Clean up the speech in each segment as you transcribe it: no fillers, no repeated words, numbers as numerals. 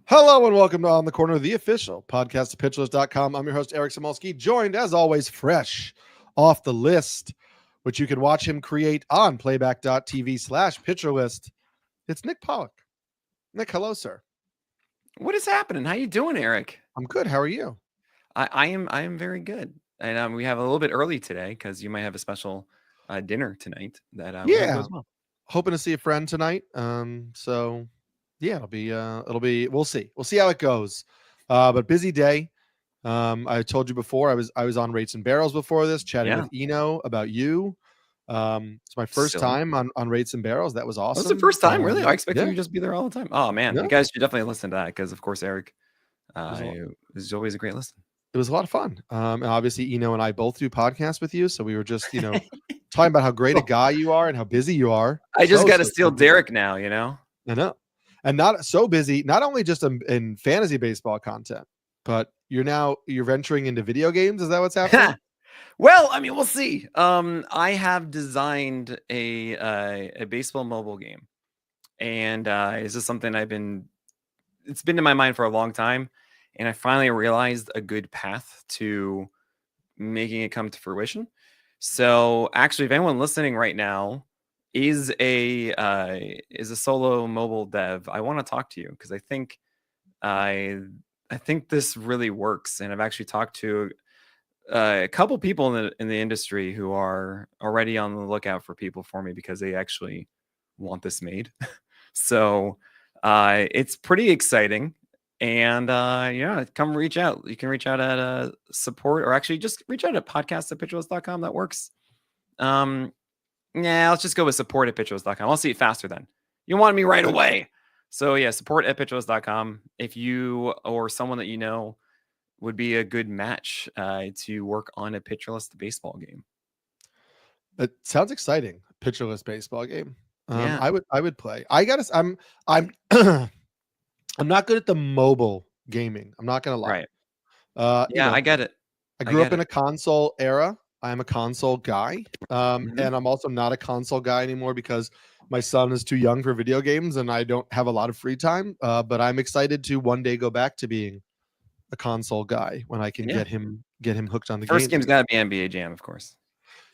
Hello and welcome to On the Corner, the official podcast of pitcherlist.com. I'm your host, Eric Samulski, joined as always, fresh off the list, which you can watch him create on playback.tv/pitcherlist. It's Nick Pollack. Nick, hello, sir. What is happening? How you doing, Eric? I'm good. How are you? I am very good. And we have a little bit early today because you might have a special dinner tonight that we hope goes well. Hoping to see a friend tonight. Yeah, it'll be, we'll see how it goes. But busy day. I told you before, I was on Rates and Barrels before this, chatting with Eno about you. It's my first time on Rates and Barrels. That was awesome. That's the first time, really? I expected you to just be there all the time. Oh man, you guys should definitely listen to that because, of course, Eric is always a great listen. It was a lot of fun. And obviously, Eno and I both do podcasts with you, so we were just, talking about how great a guy you are and how busy you are. I just got to steal Derek now, I know. And not so busy, not only just in fantasy baseball content, but you're venturing into video games. Is that what's happening? Well, I mean, we'll see. I have designed a baseball mobile game, and this is something it's been in my mind for a long time, and I finally realized a good path to making it come to fruition. So actually, if anyone listening right now is a solo mobile dev, I want to talk to you because I think this really works, and I've actually talked to a couple people in the industry who are already on the lookout for people for me because they actually want this made. So it's pretty exciting, and come reach out. You can reach out at support, or actually just reach out at podcast@pitcherlist.com. That works. Let's just go with support@pitcherlist.com. I'll see it faster then. You want me right away. So yeah, support@pitcherlist.com. If you or someone that you know would be a good match to work on a pitcherless baseball game. It sounds exciting. Pitcherless baseball game. Yeah. I would play. I'm I'm not good at the mobile gaming. I'm not gonna lie. Right. I get it. I grew up in a console era. I'm a console guy. And I'm also not a console guy anymore because my son is too young for video games and I don't have a lot of free time. But I'm excited to one day go back to being a console guy when I can get him hooked on the game. First game's got to be NBA Jam, of course.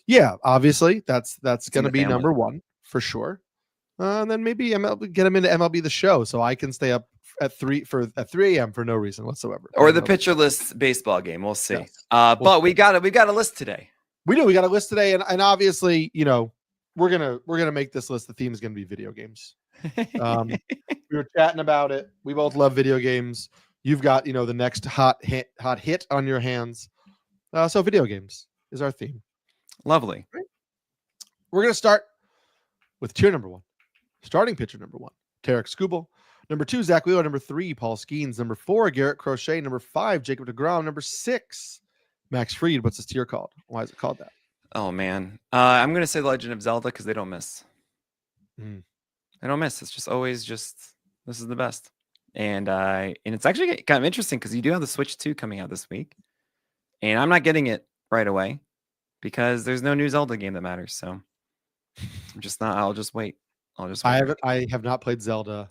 Yeah, obviously that's going to be number one for sure. And then maybe get him into MLB The Show so I can stay up at 3 a.m. for no reason whatsoever. Or the pitcherless baseball game. We'll see. Yes. But we got a list today. We got a list today, and obviously, we're gonna make this list. The theme is gonna be video games. We were chatting about it. We both love video games. You've got the next hot hit on your hands. So video games is our theme. Lovely. Right. We're gonna start with tier number 1, starting pitcher number 1, Tarek Skubal. Number 2, Zach Wheeler. Number 3, Paul Skeens. Number 4, Garrett Crochet. Number 5, Jacob deGrom. Number 6, Max Fried. What's this tier called? Why is it called that? Oh man, I'm gonna say The Legend of Zelda because they don't miss. They don't miss. It's just always this is the best. And it's actually kind of interesting because you do have the Switch 2 coming out this week, and I'm not getting it right away because there's no new Zelda game that matters. So I'm just not. I'll just wait. I have not played Zelda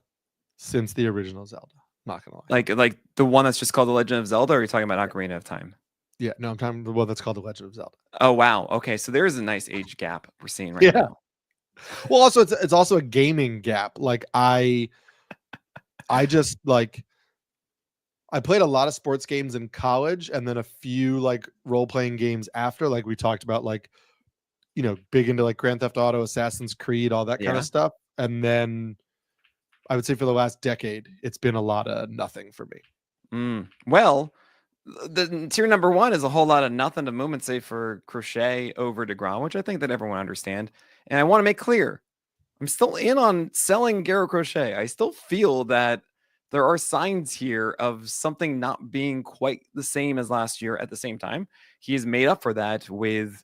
since the original Zelda. Not gonna lie. Like the one that's just called The Legend of Zelda, or are you talking about Ocarina of Time? Yeah, no, I'm talking about the one that's called The Legend of Zelda. Oh wow. Okay, so there is a nice age gap we're seeing right now. Well, also it's also a gaming gap. Like I just I played a lot of sports games in college and then a few role-playing games after, like we talked about, big into Grand Theft Auto, Assassin's Creed, all that kind of stuff. And then I would say for the last decade, it's been a lot of nothing for me. Well, the tier number 1 is a whole lot of nothing to Movement Say for Crochet over deGrom, which I think that everyone understand. And I want to make clear, I'm still in on selling Garrett Crochet. I still feel that there are signs here of something not being quite the same as last year. At the same time, he has made up for that with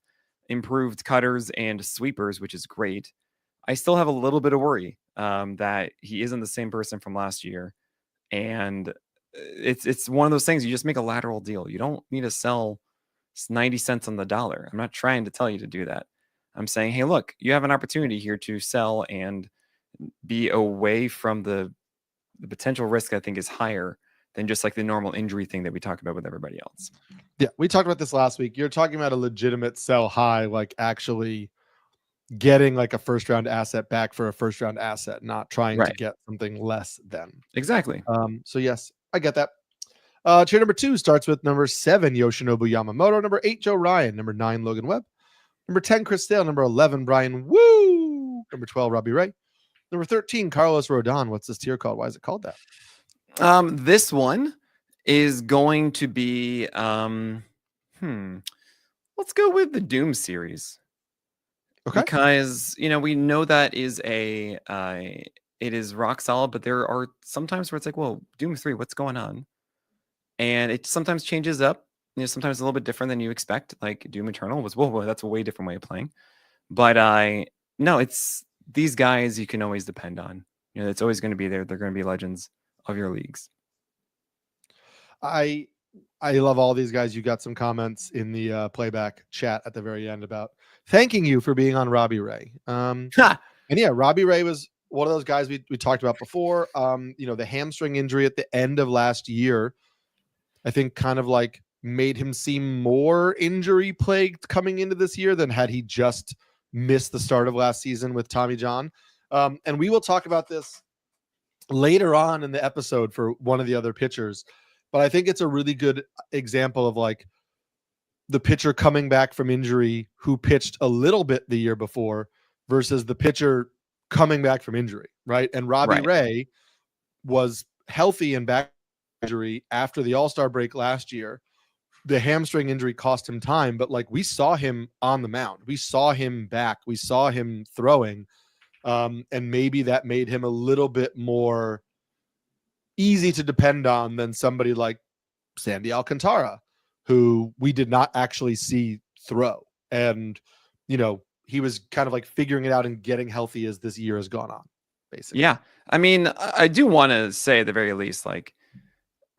improved cutters and sweepers, which is great. I still have a little bit of worry that he isn't the same person from last year. And it's one of those things, you just make a lateral deal. You don't need to sell 90 cents on the dollar. I'm not trying to tell you to do that. I'm saying, hey, look, you have an opportunity here to sell and be away from the the potential risk, I think, is higher than just like the normal injury thing that we talk about with everybody else. Yeah, we talked about this last week. You're talking about a legitimate sell high, like actually getting like a first round asset back for a first round asset, not trying to get something less than. Exactly. So yes, I get that. Tier number 2 starts with number 7, Yoshinobu Yamamoto, number 8, Joe Ryan, number 9, Logan Webb, number 10, Chris Sale, number 11, Brian Woo, number 12, Robbie Ray, number 13, Carlos Rodon. What's this tier called? Why is it called that? This one is going to be let's go with the Doom series. Okay. Because, you know, we know that is it is rock solid, but there are sometimes where it's like, well, Doom 3, what's going on? And it sometimes changes up, you know, sometimes a little bit different than you expect. Like Doom Eternal was, whoa, that's a way different way of playing. But no, it's these guys you can always depend on. You know, it's always going to be there. They're going to be legends of your leagues. I love all these guys. You got some comments in the playback chat at the very end about thanking you for being on Robbie Ray. And yeah, Robbie Ray was one of those guys we talked about before. You know, the hamstring injury at the end of last year, I think kind of like made him seem more injury plagued coming into this year than had he just missed the start of last season with Tommy John. And we will talk about this later on in the episode for one of the other pitchers. But I think it's a really good example of like the pitcher coming back from injury who pitched a little bit the year before versus the pitcher coming back from injury, right? And Robbie Ray was healthy and back injury after the All-Star break last year. The hamstring injury cost him time, but like we saw him on the mound. We saw him back. We saw him throwing. And maybe that made him a little bit more easy to depend on than somebody like Sandy Alcantara, who we did not actually see throw. And, you know, he was kind of like figuring it out and getting healthy as this year has gone on, basically. Yeah. I mean, I do want to say at the very least, like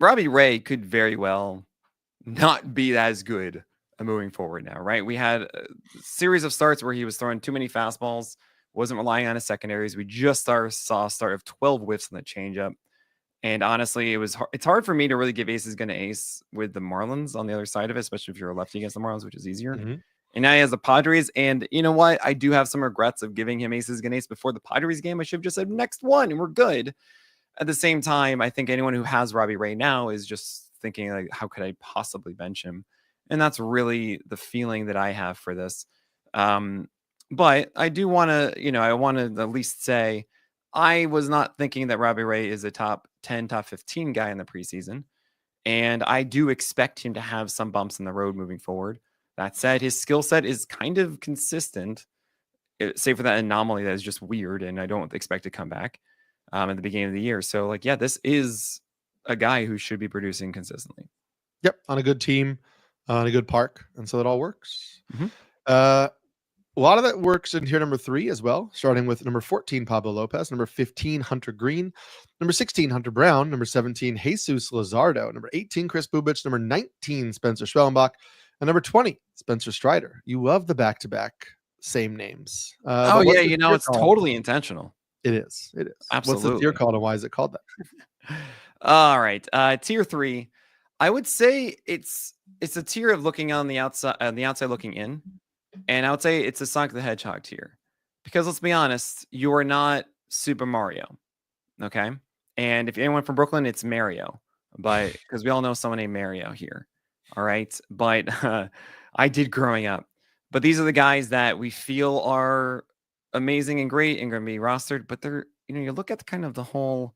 Robbie Ray could very well not be as good moving forward now, right? We had a series of starts where he was throwing too many fastballs, wasn't relying on his secondaries. We just saw a start of 12 whiffs on the changeup. And honestly, it's hard for me to really give aces going to ace with the Marlins on the other side of it, especially if you're a lefty against the Marlins, which is easier. Mm-hmm. And now he has the Padres. And you know what? I do have some regrets of giving him aces going to ace before the Padres game. I should have just said next one and we're good. At the same time, I think anyone who has Robbie Ray now is just thinking like, how could I possibly bench him? And that's really the feeling that I have for this. But I do want to, you know, I want to at least say I was not thinking that Robbie Ray is a top 10, top 15 guy in the preseason. And I do expect him to have some bumps in the road moving forward. That said, his skill set is kind of consistent, save for that anomaly that is just weird. And I don't expect to come back at the beginning of the year. So like, yeah, this is a guy who should be producing consistently. Yep. On a good team, on a good park. And so it all works. Mm-hmm. A lot of that works in tier number 3 as well, starting with number 14, Pablo Lopez, number 15, Hunter Green, number 16, Hunter Brown, number 17, Jesus Luzardo, number 18, Chris Bubich, number 19, Spencer Schwellenbach, and number 20, Spencer Strider. You love the back-to-back same names. Oh, yeah, you know, it's totally intentional. It is. It is. Absolutely. What's the tier called and why is it called that? All right. Tier 3, I would say it's a tier of looking on the outside looking in. And I would say it's a Sonic the Hedgehog tier because let's be honest, you are not Super Mario. Okay. And if anyone from Brooklyn, it's Mario, but because we all know someone named Mario here. All right. But I did growing up, but these are the guys that we feel are amazing and great and going to be rostered, but they're, you know, you look at kind of the whole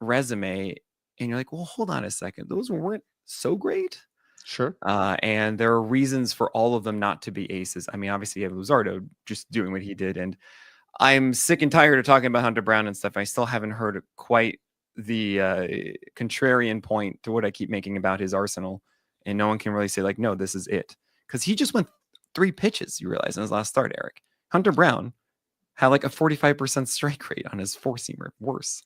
resume and you're like, well, hold on a second. Those weren't so great. Sure. And there are reasons for all of them not to be aces. I mean, obviously you have Luzardo just doing what he did. And I'm sick and tired of talking about Hunter Brown and stuff. I still haven't heard quite the contrarian point to what I keep making about his arsenal. And no one can really say like, no, this is it. Because he just went 3 pitches, you realize, in his last start, Eric. Hunter Brown had like a 45% strike rate on his 4-seamer. Worse.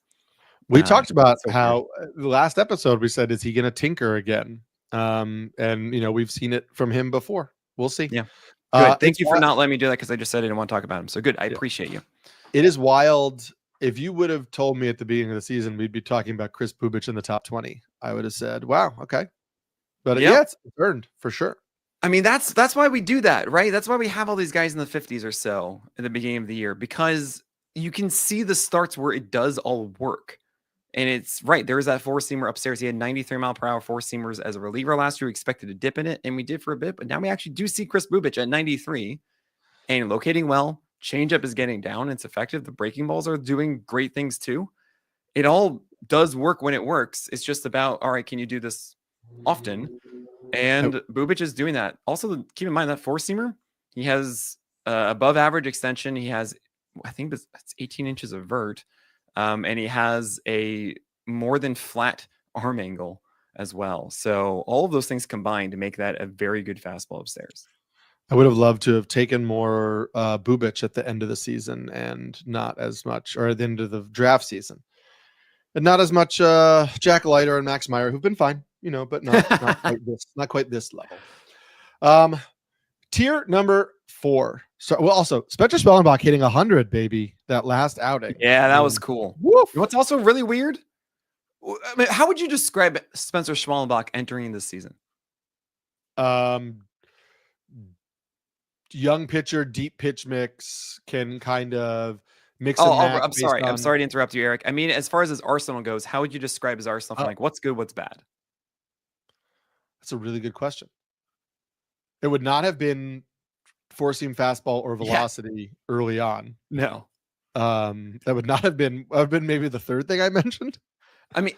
We talked about how the last episode we said, is he going to tinker again? And you know, we've seen it from him before. We'll see. Yeah. Good. Thank you for not letting me do that because I just said I didn't want to talk about him. So good. I appreciate you. It is wild if you would have told me at the beginning of the season we'd be talking about Chris Bubich in the top 20, I would have said, "Wow, okay." But Yep. yeah, it's earned for sure. I mean, that's why we do that, right? That's why we have all these guys in the 50s or so at the beginning of the year, because you can see the starts where it does all work. And it's right. There was that four-seamer upstairs. He had 93-mile-per-hour four-seamers as a reliever last year. We expected a dip in it, and we did for a bit. But now we actually do see Chris Bubich at 93 and locating well. Changeup is getting down. It's effective. The breaking balls are doing great things too. It all does work when it works. It's just about, all right, can you do this often? And Bubich is doing that. Also, keep in mind that four-seamer, he has above average extension. He has, I think it's 18 inches of vert. And he has a more than flat arm angle as well. So all of those things combined to make that a very good fastball upstairs. I would have loved to have taken more Bubich at the end of the season and not as much, or at the end of the draft season. And not as much Jack Leiter and Max Meyer, who've been fine, but not quite this level. Tier number 4. So, also Spencer Schwellenbach hitting 100, baby, that last outing. Yeah, that was cool. Woof. What's also really weird? I mean, how would you describe Spencer Schwellenbach entering this season? Young pitcher, deep pitch mix, can kind of mix. I'm sorry to interrupt you, Eric. I mean, as far as his arsenal goes, how would you describe his arsenal? From like what's good, what's bad? That's a really good question. It would not have been four-seam fastball or velocity early on. No. That would not have been. I've been maybe the third thing I mentioned. I mean,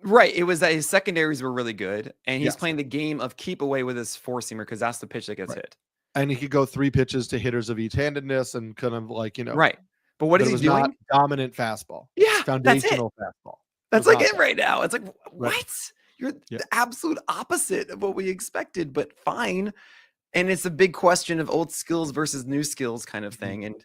right. It was that his secondaries were really good, and he's playing the game of keep away with his four-seamer because that's the pitch that gets hit. And he could go 3 pitches to hitters of each-handedness and kind of like, Right. But what is he doing? Not dominant fastball. Yeah, foundational fastball. That's like it right now. It's like, what? Right. You're the absolute opposite of what we expected, but fine. And it's a big question of old skills versus new skills kind of thing. And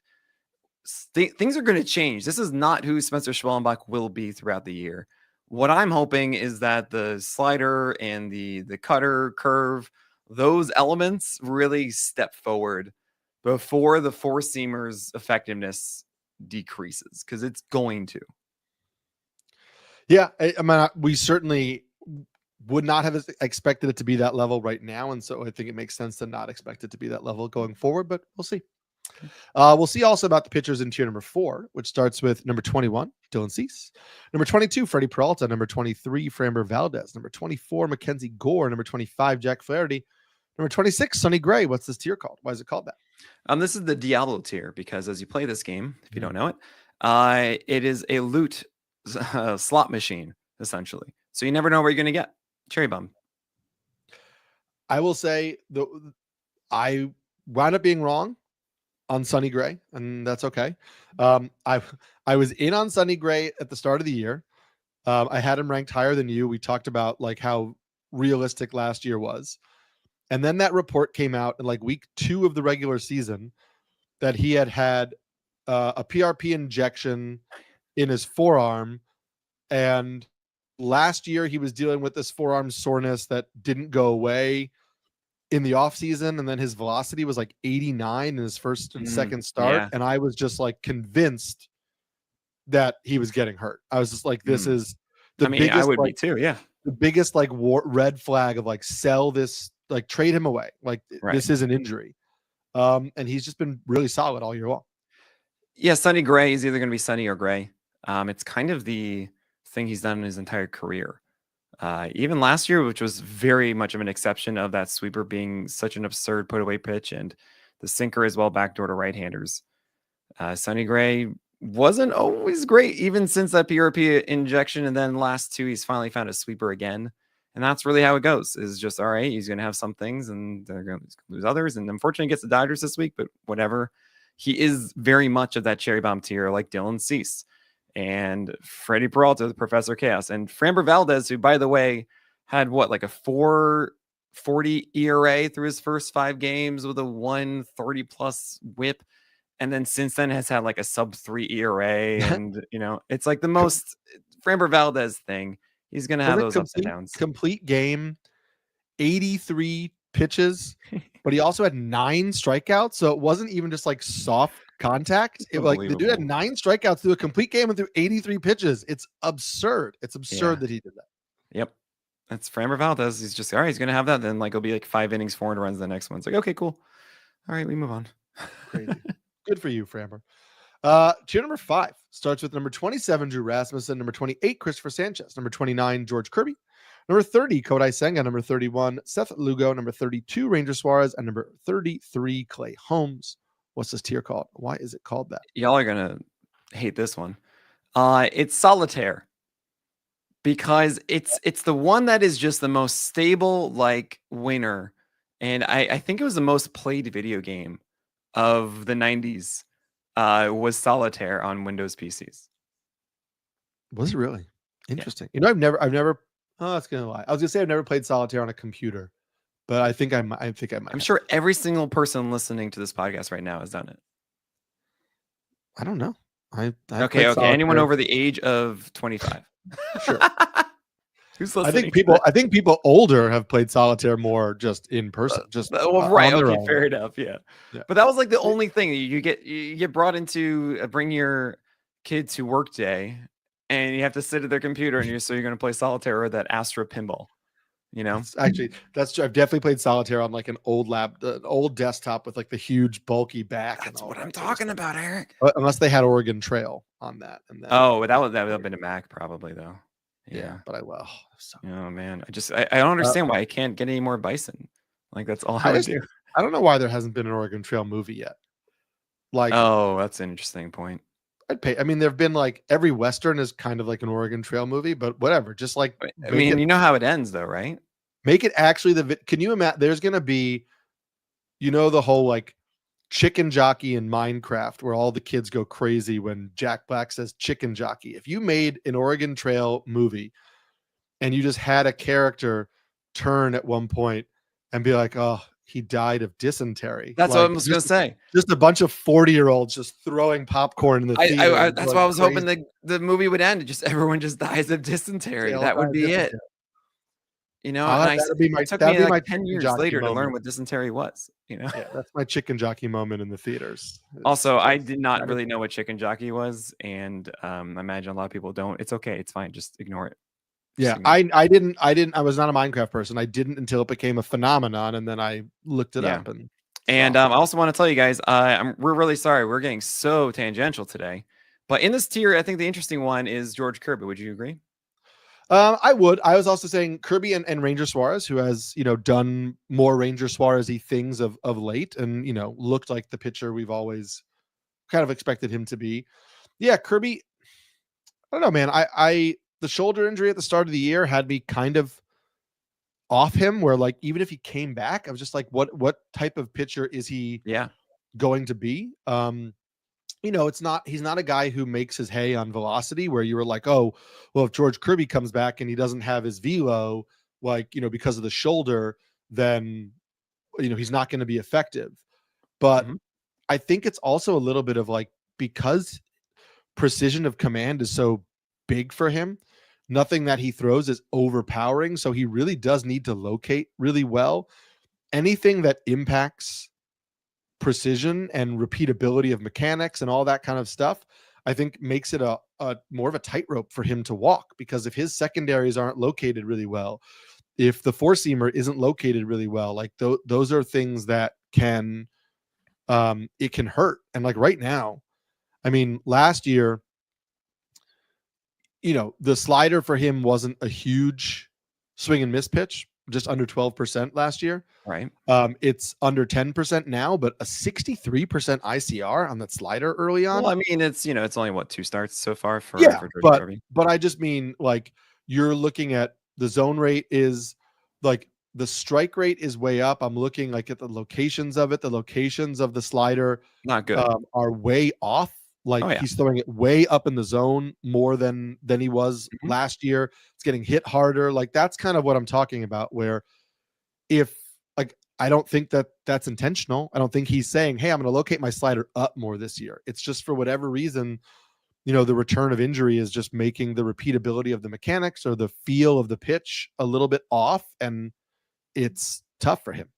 things are going to change. This is not who Spencer Schwellenbach will be throughout the year. What I'm hoping is that the slider and the cutter curve, those elements really step forward before the four-seamer's effectiveness decreases, because it's going to. Yeah, I mean, we certainly would not have expected it to be that level right now, and so I think it makes sense to not expect it to be that level going forward, but we'll see. We'll see also about the pitchers in tier number 4, which starts with number 21, Dylan Cease, number 22, Freddie Peralta, number 23, Framber Valdez, number 24, Mackenzie Gore, number 25, Jack Flaherty, number 26, Sonny Gray. What's this tier called? Why is it called that? This is the Diablo tier, because as you play this game, if you don't know it, it is a loot slot machine, essentially. So you never know where you're going to get. Cherry bomb. I will say I wound up being wrong on Sonny Gray, and that's okay. I was in on Sonny Gray at the start of the year. I had him ranked higher than you. We talked about like how realistic last year was. And then that report came out in like week 2 of the regular season that he had a PRP injection in his forearm. And last year he was dealing with this forearm soreness that didn't go away in the offseason. And then his velocity was like 89 in his first and second start. Yeah. And I was just like convinced that he was getting hurt. I was just like, this is the biggest, I would be too. Yeah. The biggest like red flag of like, sell this, like trade him away. Like this is an injury. And he's just been really solid all year long. Yeah. Sonny Gray is either going to be Sonny or Gray. It's kind of the thing he's done in his entire career. Even last year, which was very much of an exception of that sweeper being such an absurd put away pitch and the sinker as well backdoor to right-handers. Sonny Gray wasn't always great, even since that PRP injection. And then last 2, he's finally found a sweeper again. And that's really how it goes. Is just, all right, he's going to have some things and they're going to lose others. And unfortunately, he gets the Dodgers this week, but whatever. He is very much of that cherry bomb tier, like Dylan Cease and Freddie Peralta, the Professor Chaos, and Framber Valdez, who, by the way, had like a 4.40 ERA through his first 5 games with a 130 plus whip. And then since then has had like a sub 3 ERA. And, it's like the most Framber Valdez thing. He's going to have those ups and downs. Complete game, 83 pitches, but he also had 9 strikeouts. So it wasn't even just like soft contact. The dude had Unbelievable. 9 strikeouts through a complete game and through 83 pitches. It's absurd. It's absurd that he did that. Yep. That's Framber Valdez. He's just, all right, he's going to have that. Then like, it'll be like 5 innings, 4 runs. The next one. It's like, okay, cool. All right, we move on. Crazy. Good for you, Framber. Tier number 5 starts with number 27, Drew Rasmussen, number 28, Christopher Sanchez, number 29, George Kirby, number 30, Kodai Senga, number 31, Seth Lugo, number 32, Ranger Suarez, and number 33, Clay Holmes. What's this tier called? Why is it called that? Y'all are going to hate this one. It's Solitaire, because it's the one that is just the most stable, like, winner. And I think it was the most played video game of the 90s. Was Solitaire on Windows PCs. Was it really? Interesting. Yeah. I've never oh, that's gonna lie. I was gonna say I've never played Solitaire on a computer, but I think I might. I'm sure every single person listening to this podcast right now has done it. I don't know. Okay. Anyone over the age of 25? Sure. Who's listening? I think people older have played Solitaire more just in person. Right. Okay. Fair enough. Yeah. But that was like the only thing you get brought into bring your kid to work day, and you have to sit at their computer, and you're going to play Solitaire or that Astra pinball. You know, that's true. I've definitely played Solitaire on like an old desktop with like the huge bulky back. That's what I'm talking about, Eric. Unless they had Oregon Trail on that. And that would have been a Mac probably though. Yeah, but oh man, I don't understand why I can't get any more bison. Like that's all I would do. I don't know why there hasn't been an Oregon Trail movie yet. Like, oh, that's an interesting point. I'd pay. I mean, there've been like every Western is kind of like an Oregon Trail movie, but whatever. Just like, you know how it ends though, right? Make it actually can you imagine? There's gonna be, the whole like chicken jockey in Minecraft where all the kids go crazy when Jack Black says chicken jockey. If you made an Oregon Trail movie and you just had a character turn at one point and be like, oh, he died of dysentery. That's what I was going to say. Just a bunch of 40-year-olds just throwing popcorn in the theater. That's why I was hoping the movie would end. Just everyone just dies of dysentery. That would be it. And it took me like 10 years later to learn what dysentery was. Yeah, that's my chicken jockey moment in the theaters. Also, I did not really know what chicken jockey was, and I imagine a lot of people don't. It's okay. It's fine. Just ignore it. Yeah, I didn't. I was not a Minecraft person. I didn't until it became a phenomenon, and then I looked it up. And I also want to tell you guys, we're really sorry. We're getting so tangential today. But in this tier, I think the interesting one is George Kirby. Would you agree? I would. I was also saying Kirby and Ranger Suarez, who has, done more Ranger Suarez-y things of late and, looked like the pitcher we've always kind of expected him to be. Yeah, Kirby, I don't know, man. The shoulder injury at the start of the year had me kind of off him where like, even if he came back, I was just like, what type of pitcher is he going to be? He's not a guy who makes his hay on velocity where you were like, oh, well, if George Kirby comes back and he doesn't have his velo, like, because of the shoulder, then, he's not going to be effective. But I think it's also a little bit of like, because precision of command is so big for him, nothing that he throws is overpowering. So he really does need to locate really well. Anything that impacts precision and repeatability of mechanics and all that kind of stuff, I think makes it a more of a tightrope for him to walk, because if his secondaries aren't located really well, if the four seamer isn't located really well, like those are things that can it can hurt. And like right now, I mean, last year, the slider for him wasn't a huge swing and miss pitch, just under 12% last year. Right. It's under 10% now, but a 63% ICR on that slider early on. Well, I mean, it's only 2 starts so far for but I just mean like you're looking at the zone rate is like the strike rate is way up. I'm looking like at the locations of it. The locations of the slider not good are way off. Like he's throwing it way up in the zone more than he was last year. It's getting hit harder. Like that's kind of what I'm talking about, where if like, I don't think that's intentional. I don't think he's saying, hey, I'm going to locate my slider up more this year. It's just for whatever reason, the return of injury is just making the repeatability of the mechanics or the feel of the pitch a little bit off, and it's tough for him.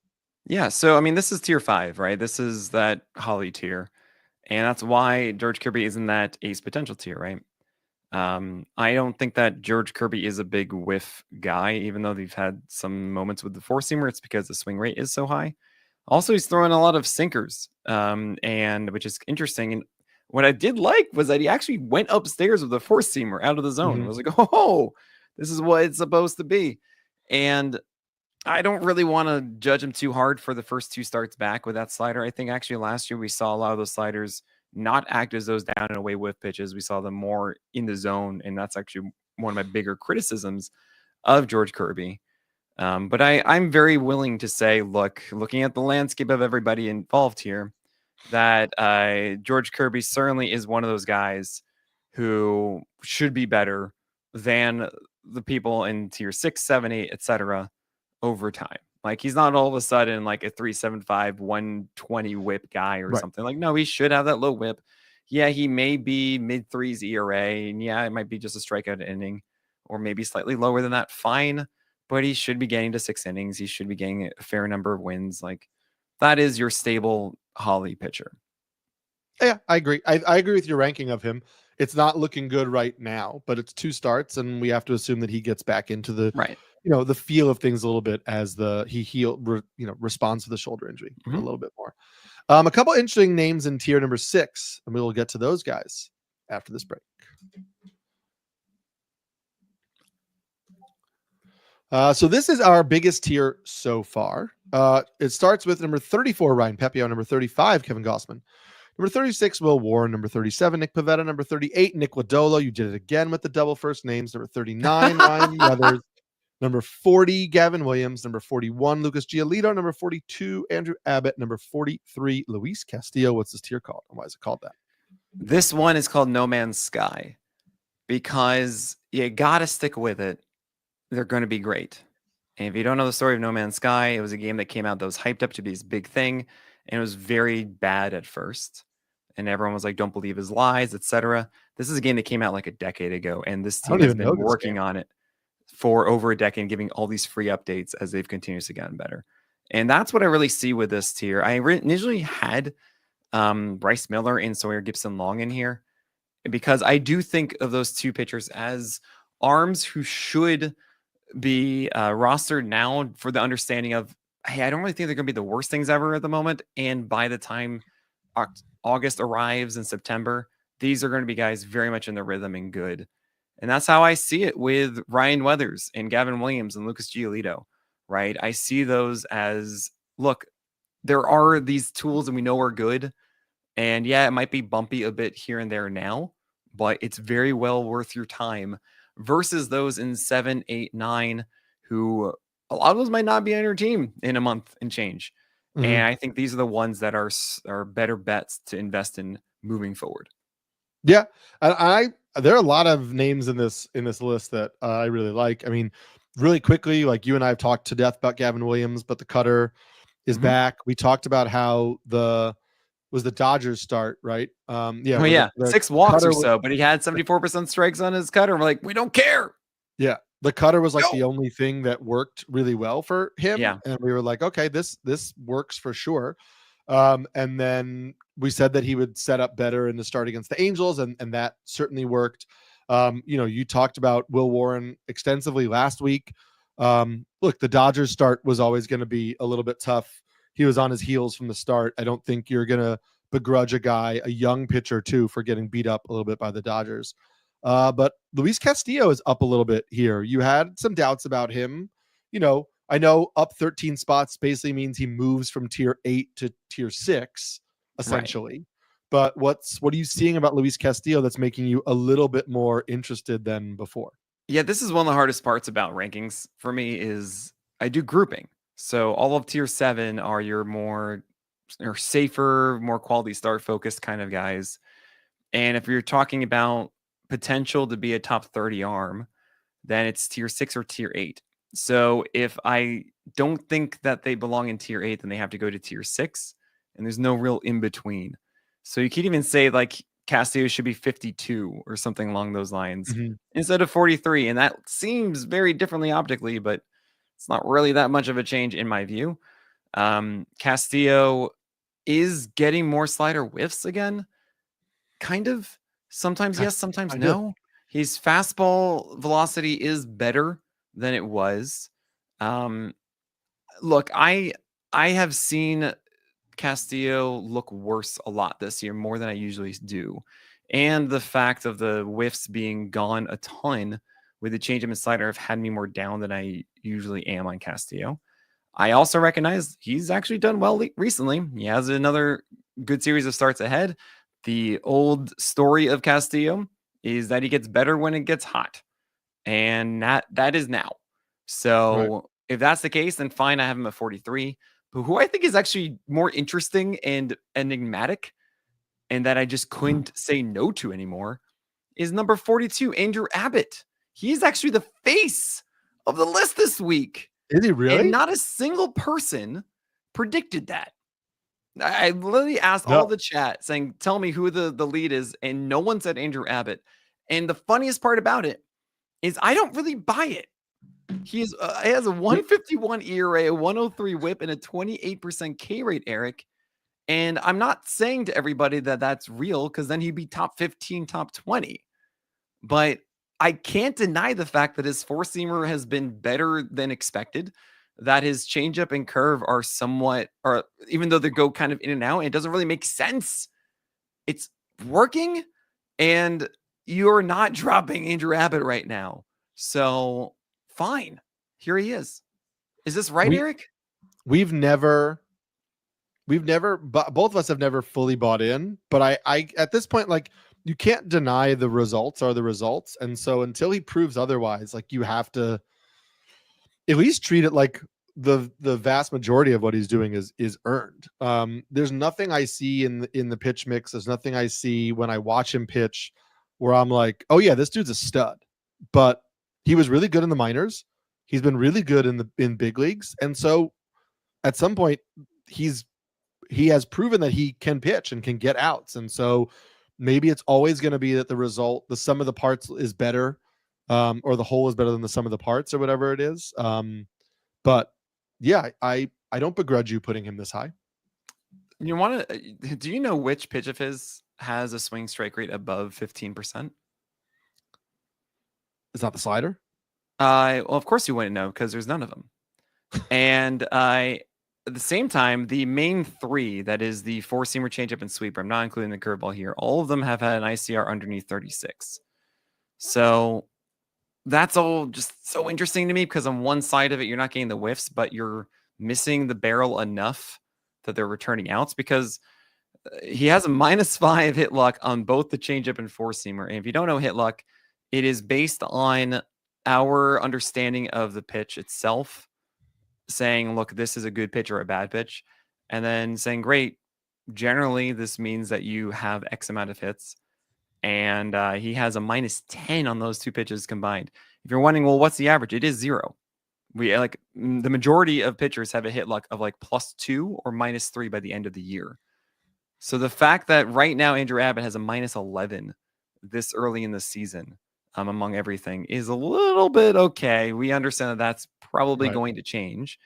Yeah. So, I mean, this is tier 5, right? This is that Holly tier. And that's why George Kirby isn't that ace potential tier, right? I don't think that George Kirby is a big whiff guy, even though they've had some moments with the four-seamer. It's because the swing rate is so high. Also, he's throwing a lot of sinkers, and which is interesting. And what I did like was that he actually went upstairs with the four-seamer out of the zone. I was like, oh, this is what it's supposed to be. And I don't really want to judge him too hard for the first two starts back with that slider. I think actually last year we saw a lot of those sliders not act as those down and away whiff pitches. We saw them more in the zone, and that's actually one of my bigger criticisms of George Kirby. But I'm very willing to say, looking at the landscape of everybody involved here, that George Kirby certainly is one of those guys who should be better than the people in tier 6, 7, 8, etc. over time. Like, he's not all of a sudden like a 375, 120 whip guy or something. Like, no, he should have that low whip. Yeah, he may be mid threes ERA, and yeah, it might be just a strikeout inning, or maybe slightly lower than that. Fine, but he should be getting to 6 innings. He should be getting a fair number of wins. Like, that is your stable Holly pitcher. Yeah, I agree. I agree with your ranking of him. It's not looking good right now, but it's 2 starts, and we have to assume that he gets back into the the feel of things a little bit as responds to the shoulder injury a little bit more. A couple interesting names in tier number 6, and we will get to those guys after this break. So this is our biggest tier so far. It starts with number 34, Ryan Pepiot, number 35, Kevin Gossman, number 36, Will Warren, number 37, Nick Pivetta, number 38, Nick Lodolo. You did it again with the double first names. Number 39, Ryan Weathers, number 40, Gavin Williams, number 41, Lucas Giolito, number 42, Andrew Abbott, number 43, Luis Castillo. What's this tier called? And why is it called that? This one is called No Man's Sky because you got to stick with it. They're going to be great. And if you don't know the story of No Man's Sky, it was a game that came out that was hyped up to be this big thing, and it was very bad at first. And everyone was like, don't believe his lies, etc. This is a game that came out like a decade ago, and this team has been working on it for over a decade, giving all these free updates as they've continuously gotten better. And that's what I really see with this tier. I initially had Bryce Miller and Sawyer Gibson-Long in here because I do think of those two pitchers as arms who should be rostered now for the understanding of, hey, I don't really think they're going to be the worst things ever at the moment. And by the time August arrives in September, these are going to be guys very much in the rhythm and good. And that's how I see it with Ryan Weathers and Gavin Williams and Lucas Giolito, right? I see those as, look, there are these tools and we know are good. And yeah, it might be bumpy a bit here and there now, but it's very well worth your time versus those in 7, 8, 9, who a lot of those might not be on your team in a month and change. And I think these are the ones that are better bets to invest in moving forward. Yeah. There are a lot of names in this list that I really like. I mean, really quickly, like you and I have talked to death about Gavin Williams, but the cutter is back. We talked about how the Dodgers start, right? 6 walks or so, but he had 74% strikes on his cutter. We're like, we don't care. Yeah. The cutter was like the only thing that worked really well for him. Yeah. And we were like, okay, this works for sure. And then we said that he would set up better in the start against the Angels, and that certainly worked. You talked about Will Warren extensively last week. Look, the Dodgers start was always going to be a little bit tough. He was on his heels from the start. I don't think you're going to begrudge a young pitcher too, for getting beat up a little bit by the Dodgers. But Luis Castillo is up a little bit here. You had some doubts about him. I know up 13 spots basically means he moves from tier 8 to tier 6, essentially. Right. But what are you seeing about Luis Castillo that's making you a little bit more interested than before? Yeah, this is one of the hardest parts about rankings for me is I do grouping. So all of tier 7 are your more or safer, more quality start focused kind of guys. And if you're talking about potential to be a top 30 arm, then it's tier 6 or tier 8. So if I don't think that they belong in tier 8, then they have to go to tier 6, and there's no real in between. So you could even say like Castillo should be 52 or something along those lines instead of 43. And that seems very differently optically, but it's not really that much of a change in my view. Castillo is getting more slider whiffs again. Kind of. Sometimes yes, sometimes Kind of. no. His fastball velocity is better than it was. Um, Look, I have seen Castillo look worse a lot this year, more than I usually do. And the fact of the whiffs being gone a ton with the change and slider have had me more down than I usually am on Castillo. I also recognize he's actually done well recently. He has another good series of starts ahead. The old story of Castillo is that he gets better when it gets hot, and that is now. Right. So if that's the case, then fine, I have him at 43. But who I think is actually more interesting and enigmatic, and that I just couldn't say no to anymore, is number 42, Andrew Abbott. He's actually the face of the list this week. Is he And really? not a single person predicted that. I literally asked all No. the chat saying, tell me who the lead is, and no one said Andrew Abbott. And the funniest part about it is I don't really buy it. He has a 151 ERA, a 103 whip, and a 28% K rate, Eric. And I'm not saying to everybody that that's real, because then he'd be top 15, top 20. But I can't deny the fact that his four-seamer has been better than expected, that his changeup and curve are somewhat, or even though they go kind of in and out, it doesn't really make sense. It's working, and you're not dropping Andrew Abbott right now. So fine. Here he is. Is this right, We Eric? we've never both of us have never fully bought in, but I at this point, like, you can't deny the results are the results. And so until he proves otherwise, like, you have to at least treat it like the vast majority of what he's doing is earned. There's nothing I see in the pitch mix. There's nothing I see when I watch him pitch where I'm like, oh yeah, this dude's a stud. But he was really good in the minors. He's been really good in big leagues. And so at some point he has proven that he can pitch and can get outs. And so maybe it's always going to be that the sum of the parts is better, or the whole is better than the sum of the parts, or whatever it is. But yeah, I don't begrudge you putting him this high. You want to? Do you know which pitch of his has a swing strike rate above 15%? It's not the slider. Well, of course you wouldn't know, because there's none of them. And at the same time, the main three, that is the four-seamer, changeup, and sweeper, I'm not including the curveball here, all of them have had an ICR underneath 36. So that's all just so interesting to me, because on one side of it, you're not getting the whiffs, but you're missing the barrel enough that they're returning outs, because he has a -5 hit luck on both the changeup and four-seamer. And if you don't know hit luck, it is based on our understanding of the pitch itself, saying, look, this is a good pitch or a bad pitch, and then saying, great, generally this means that you have X amount of hits. And he has a -10 on those two pitches combined. If you're wondering, well, what's the average? It is 0. We like the majority of pitchers have a hit luck of like +2 or -3 by the end of the year. So the fact that right now Andrew Abbott has a -11 this early in the season, among everything, is a little bit okay. We understand that that's probably going to change.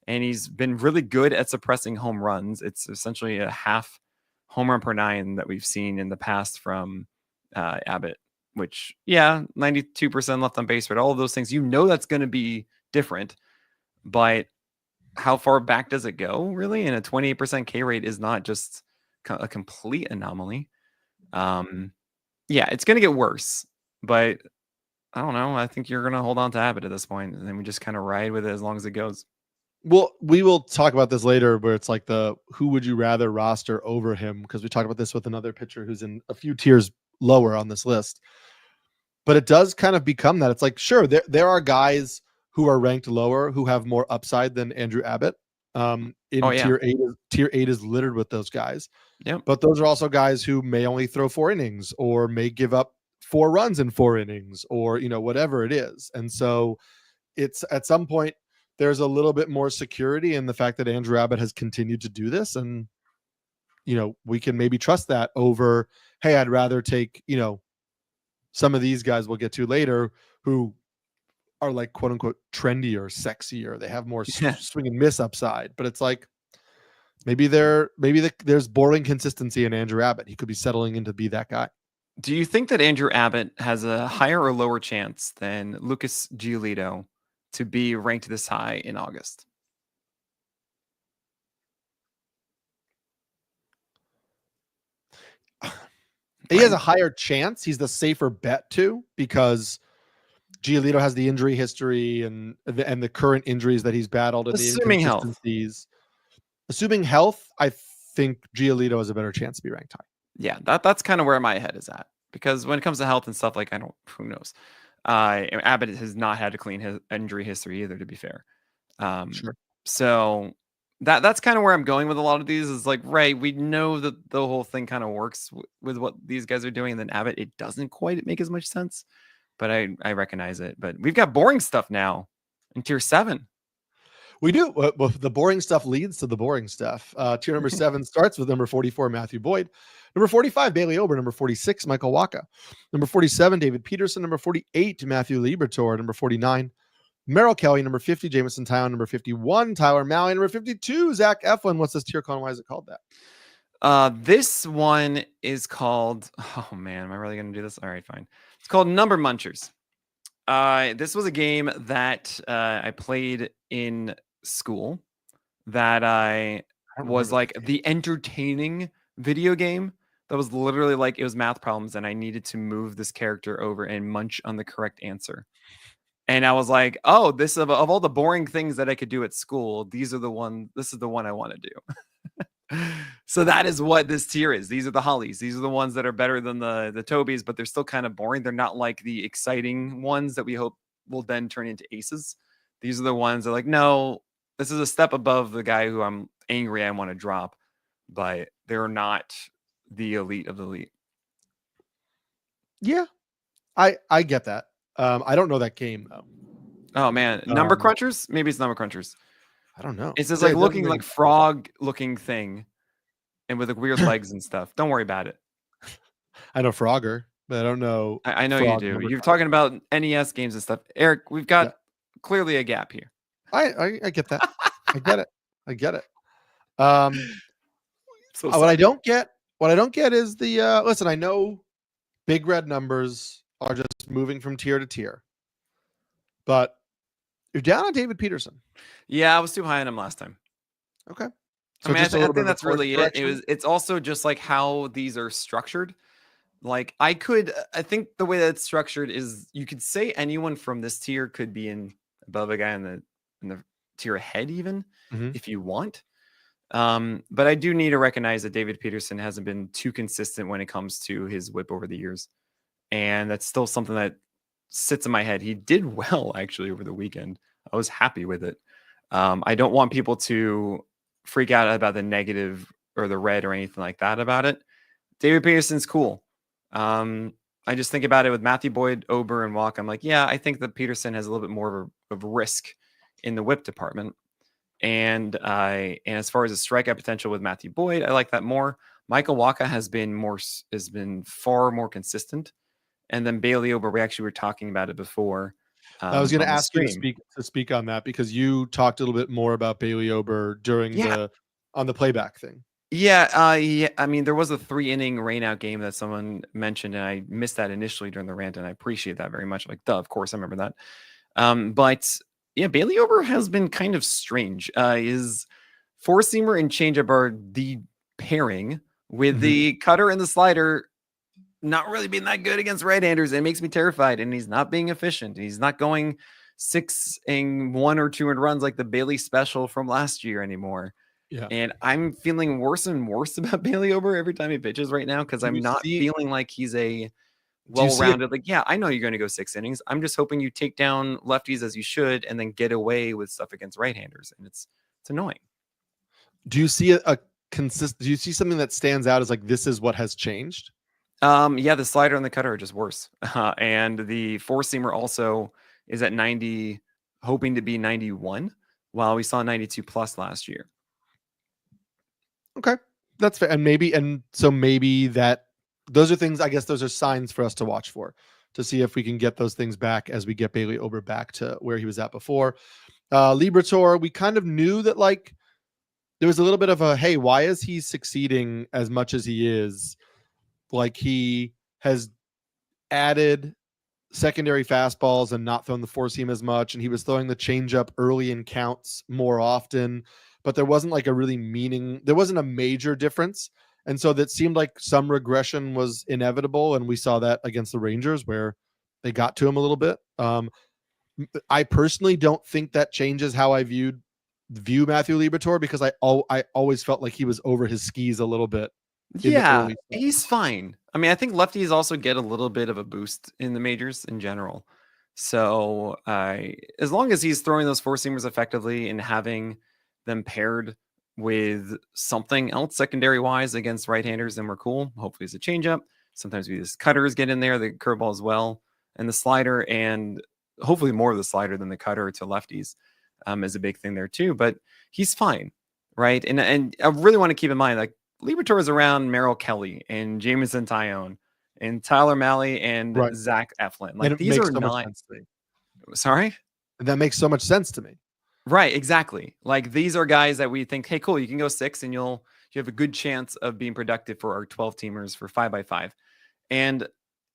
And he's been really good at suppressing home runs. It's essentially a half home run per 9 that we've seen in the past from Abbott, which, yeah, 92% left on base rate, all of those things, that's going to be different. But how far back does it go, really? And a 28% K rate is not just a complete anomaly. Yeah, it's going to get worse, but I don't know. I think you're going to hold on to Abbott at this point, and then we just kind of ride with it as long as it goes. Well, we will talk about this later, where it's like who would you rather roster over him? Because we talked about this with another pitcher who's in a few tiers lower on this list. But it does kind of become that. It's like, sure, there are guys who are ranked lower who have more upside than Andrew Abbott. Tier 8 is littered with those guys. Yep. But those are also guys who may only throw 4 innings, or may give up 4 runs in 4 innings, or whatever it is. And so it's at some point there's a little bit more security in the fact that Andrew Abbott has continued to do this, and we can maybe trust that over, hey, I'd rather take some of these guys we'll get to later who are like quote unquote trendier, sexier. They have more swing and miss upside. But it's like, there's boring consistency in Andrew Abbott. He could be settling in to be that guy. Do you think that Andrew Abbott has a higher or lower chance than Lucas Giolito to be ranked this high in August? He has a higher chance. He's the safer bet too, because Giolito has the injury history and the current injuries that he's battled and Assuming the health. inconsistencies. Assuming health, I think Giolito has a better chance to be ranked high. Yeah, that's kind of where my head is at, because when it comes to health and stuff, like, who knows? Abbott has not had a clean injury history either, to be fair. Sure. So that's kind of where I'm going with a lot of these, is like, right, we know that the whole thing kind of works with what these guys are doing, and then Abbott, it doesn't quite make as much sense, but I recognize it. But we've got boring stuff now in tier 7. We do. Well, the boring stuff leads to the boring stuff. Tier number 7 starts with number 44, Matthew Boyd. Number 45, Bailey Ober. Number 46, Michael Waka. Number 47, David Peterson. Number 48, Matthew Liberatore. Number 49, Merrill Kelly. Number 50, Jamison Town. Number 51, Tyler Malley. Number 52, Zach Eflin. What's this tier called? Why is it called that? This one is called, oh man, am I really going to do this? All right, fine. It's called Number Munchers. This was a game that I played in school that I was like the entertaining video game that was literally like, it was math problems and I needed to move this character over and munch on the correct answer. And I was like, oh, this of all the boring things that I could do at school, this is the one I want to do. So that is what this tier is. These are the Hollies. These are the ones that are better than the Tobys, but they're still kind of boring. They're not like the exciting ones that we hope will then turn into aces. These are the ones that are like, no, this is a step above the guy who I'm angry I want to drop, but they're not the elite of the elite. Yeah, I get that. I don't know that game though. Oh man, Number Crunchers? Maybe it's Number Crunchers. I don't know. It's just like looking like frog looking thing and with like weird legs and stuff. Don't worry about it. I know Frogger, but I don't know. I know you do. You're talking about NES games and stuff. Eric, we've got clearly a gap here. I get that. I get it. So what I don't get is the listen, I know big red numbers are just moving from tier to tier, but you're down on David Peterson. Yeah, I was too high on him last time. Okay. So I think that's really it. It's also just like how these are structured. Like I think the way that it's structured is you could say anyone from this tier could be above a guy in the tier ahead even if you want. But I do need to recognize that David Peterson hasn't been too consistent when it comes to his whip over the years. And that's still something that sits in my head. He did well actually over the weekend. I was happy with it. I don't want people to freak out about the negative or the red or anything like that about it. David Peterson's cool. I just think about it with Matthew Boyd, Ober, and Walk. I'm like, yeah, I think that Peterson has a little bit more of risk in the whip department. And as far as the strikeout potential with Matthew Boyd, I like that more. Michael Waka has been far more consistent. And then Bailey Ober, we actually were talking about it before. I was going to ask you to speak on that because you talked a little bit more about Bailey Ober during on the playback thing. Yeah. I mean, there was a 3-inning rainout game that someone mentioned, and I missed that initially during the rant, and I appreciate that very much. Like, duh, of course, I remember that. But yeah, Bailey Ober has been kind of strange. His four-seamer and changeup are the pairing with the cutter and the slider not really being that good against right-handers. It makes me terrified, and he's not being efficient. He's not going 6 and 1 or 2 runs like the Bailey special from last year anymore. Yeah. And I'm feeling worse and worse about Bailey Ober every time he pitches right now because I'm not feeling like he's a well-rounded. Like, yeah, I know you're going to go 6 innings. I'm just hoping you take down lefties as you should and then get away with stuff against right-handers. And it's annoying. Do you see do you see something that stands out as like, this is what has changed? Yeah, the slider and the cutter are just worse. And the four-seamer also is at 90, hoping to be 91, while we saw 92 plus last year. Okay, that's fair. And so maybe those are things, I guess those are signs for us to watch for, to see if we can get those things back as we get Bailey Ober back to where he was at before. Liberatore, we kind of knew that like there was a little bit of a, hey, why is he succeeding as much as he is? Like, he has added secondary fastballs and not thrown the four seam as much, and he was throwing the changeup early in counts more often, but there wasn't like there wasn't a major difference. And so that seemed like some regression was inevitable, and we saw that against the Rangers where they got to him a little bit. I personally don't think that changes how I view Matthew Liberatore, because I always felt like he was over his skis a little bit in the Yeah, early stuff. he's fine. I mean, I think lefties also get a little bit of a boost in the majors in general. So as long as he's throwing those four seamers effectively and having them paired with something else secondary wise against right-handers, then we're cool. Hopefully it's a changeup. Sometimes we just cutters get in there, the curveball as well, and the slider, and hopefully more of the slider than the cutter to lefties is a big thing there too. But he's fine, right? And I really want to keep in mind, like, Liberatore is around Merrill Kelly and Jameson Tyone and Tyler Malley and Right. Zach Eflin. Like, And it these makes are so much not. sense to me. Sorry? That makes so much sense to me. Right, exactly. Like, these are guys that we think, hey, cool, you can go 6 and you have a good chance of being productive for our 12 teamers for 5x5. And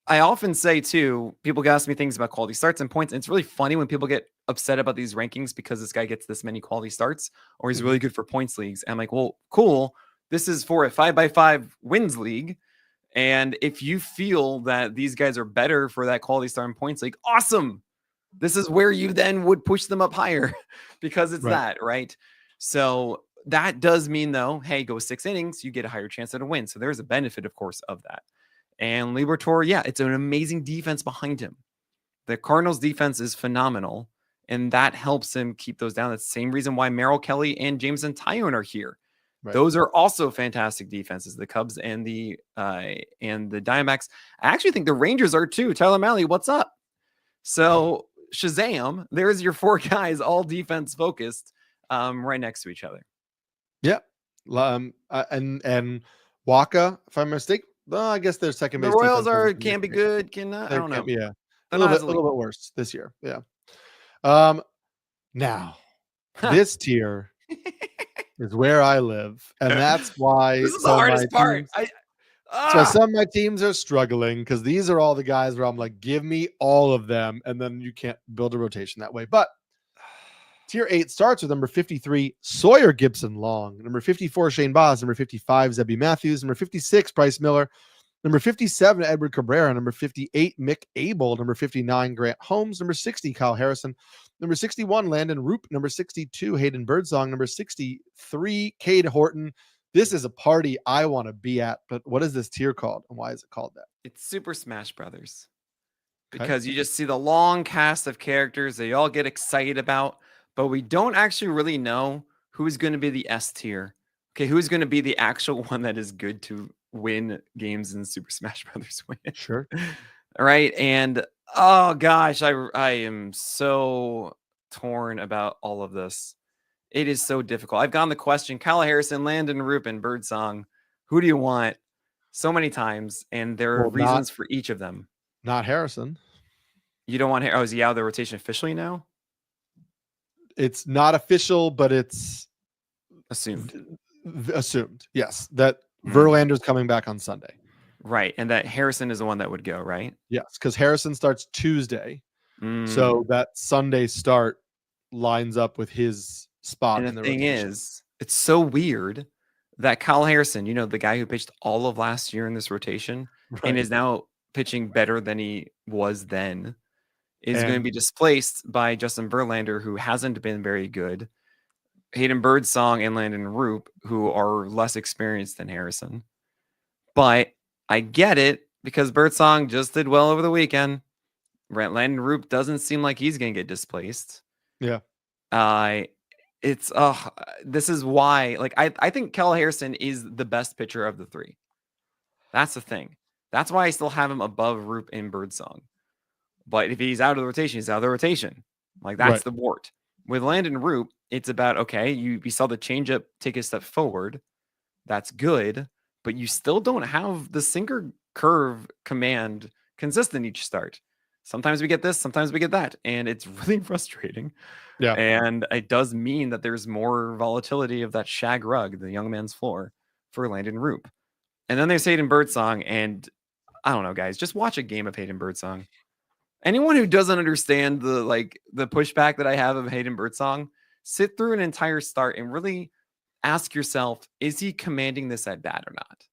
I often say too, people ask me things about quality starts and points. And it's really funny when people get upset about these rankings because this guy gets this many quality starts or he's really good for points leagues. And I'm like, well, cool. This is for a 5x5 wins league. And if you feel that these guys are better for that quality star and points league, awesome. This is where you then would push them up higher because it's that, right? So that does mean, though, hey, go 6 innings, you get a higher chance at a win. So there's a benefit, of course, of that. And Liberatore, yeah, it's an amazing defense behind him. The Cardinals' defense is phenomenal, and that helps him keep those down. That's the same reason why Merrill Kelly and Jameson Tyone are here. Right. Those are also fantastic defenses, the Cubs and the Diamondbacks. I actually think the Rangers are too. Tyler Malley, what's up? So Shazam, there's your 4 guys, all defense focused, right next to each other. Yeah. And Waka, if I'm mistaken, well, I guess their second base. The Royals can be good. I don't know. Yeah. A little bit worse this year. Yeah. Now this tier is where I live, and that's why this is the hardest part. So some of my teams are struggling because these are all the guys where I'm like, give me all of them, and then you can't build a rotation that way. But tier 8 starts with number 53, Sawyer Gibson Long, number 54, Shane Baz, number 55, Zebby Matthews, number 56, Bryce Miller, number 57, Edward Cabrera, number 58, Mick Abel, number 59, Grant Holmes, number 60, Kyle Harrison, number 61, Landon Roop, number 62, Hayden Birdsong, number 63, Cade Horton. This is a party I want to be at, but what is this tier called, and why is it called that? It's Super Smash Brothers, because you just see the long cast of characters that you all get excited about, but we don't actually really know who's going to be the S tier. Okay, who's going to be the actual one that is good to win games in Super Smash Brothers win? Sure. All right, and oh gosh, I am so torn about all of this. It is so difficult. I've gotten the question, Kyle Harrison, Landon Roop, and Birdsong, who do you want? So many times, and there are reasons for each of them. Not Harrison. You don't want Harrison? Oh, is he out of the rotation officially now? It's not official, but it's assumed. Yes, that Verlander's coming back on Sunday. Right, and that Harrison is the one that would go, right? Yes, because Harrison starts Tuesday. So that Sunday start lines up with his spot. And the thing is, it's so weird that Kyle Harrison, the guy who pitched all of last year in this rotation and is now pitching better than he was then, is going to be displaced by Justin Verlander, who hasn't been very good, Hayden Birdsong and Landon Roop, who are less experienced than Harrison. But I get it, because Birdsong just did well over the weekend. Landon Roop doesn't seem like he's going to get displaced. Yeah. This is why, like, I think Kyle Harrison is the best pitcher of the 3. That's the thing. That's why I still have him above Roop and Birdsong. But if he's out of the rotation, he's out of the rotation. Like, that's the wart. With Landon Roop, it's about, okay, you saw the changeup take a step forward. That's good, but you still don't have the sinker curve command consistent each start. Sometimes we get this, sometimes we get that, and it's really frustrating. Yeah. And it does mean that there's more volatility of that shag rug, the young man's floor, for Landon Roop. And then there's Hayden Birdsong, and I don't know, guys, just watch a game of Hayden Birdsong. Anyone who doesn't understand the pushback that I have of Hayden Birdsong, sit through an entire start and really ask yourself, is he commanding this at bat or not?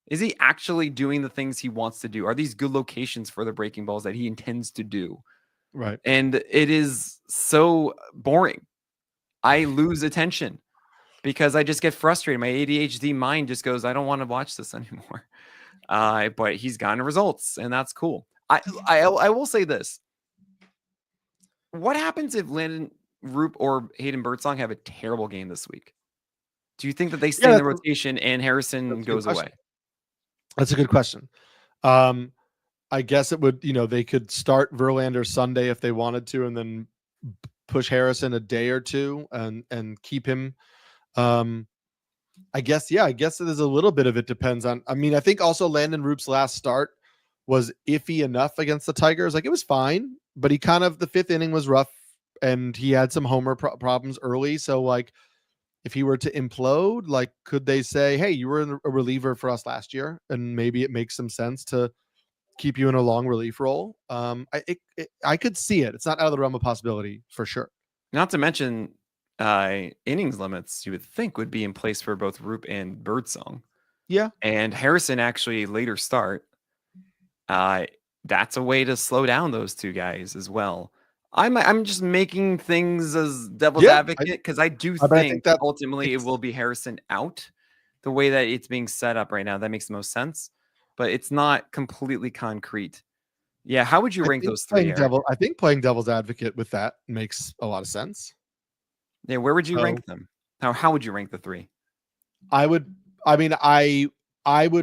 Is he actually doing the things he wants to do? Are these good locations for the breaking balls that he intends to do? Right. And it is so boring. I lose attention because I just get frustrated. My ADHD mind just goes, I don't want to watch this anymore. But he's gotten results, and that's cool. I will say this. What happens if Landon Roop or Hayden Birdsong have a terrible game this week? Do you think that they stay in the rotation and Harrison goes away? That's a good question. I guess it would, they could start Verlander Sunday if they wanted to, and then push Harrison a day or two and keep him. I guess there's a little bit of it depends on. I mean, I think also Landon Roop's last start was iffy enough against the Tigers. Like, it was fine, but he the fifth inning was rough, and he had some homer problems early. So, like, if he were to implode, like, could they say, hey, you were a reliever for us last year, and maybe it makes some sense to keep you in a long relief role? I could see it. It's not out of the realm of possibility for sure. Not to mention innings limits you would think would be in place for both Roop and Birdsong. Yeah. And Harrison actually later start. That's a way to slow down those two guys as well. I'm just making things as devil's advocate because I think that ultimately it will be Harrison out the way that it's being set up right now. That makes the most sense, but it's not completely concrete. Yeah, how would you rank those three? I think playing devil's advocate with that makes a lot of sense. Yeah, where would you rank them? How would you rank the three? I would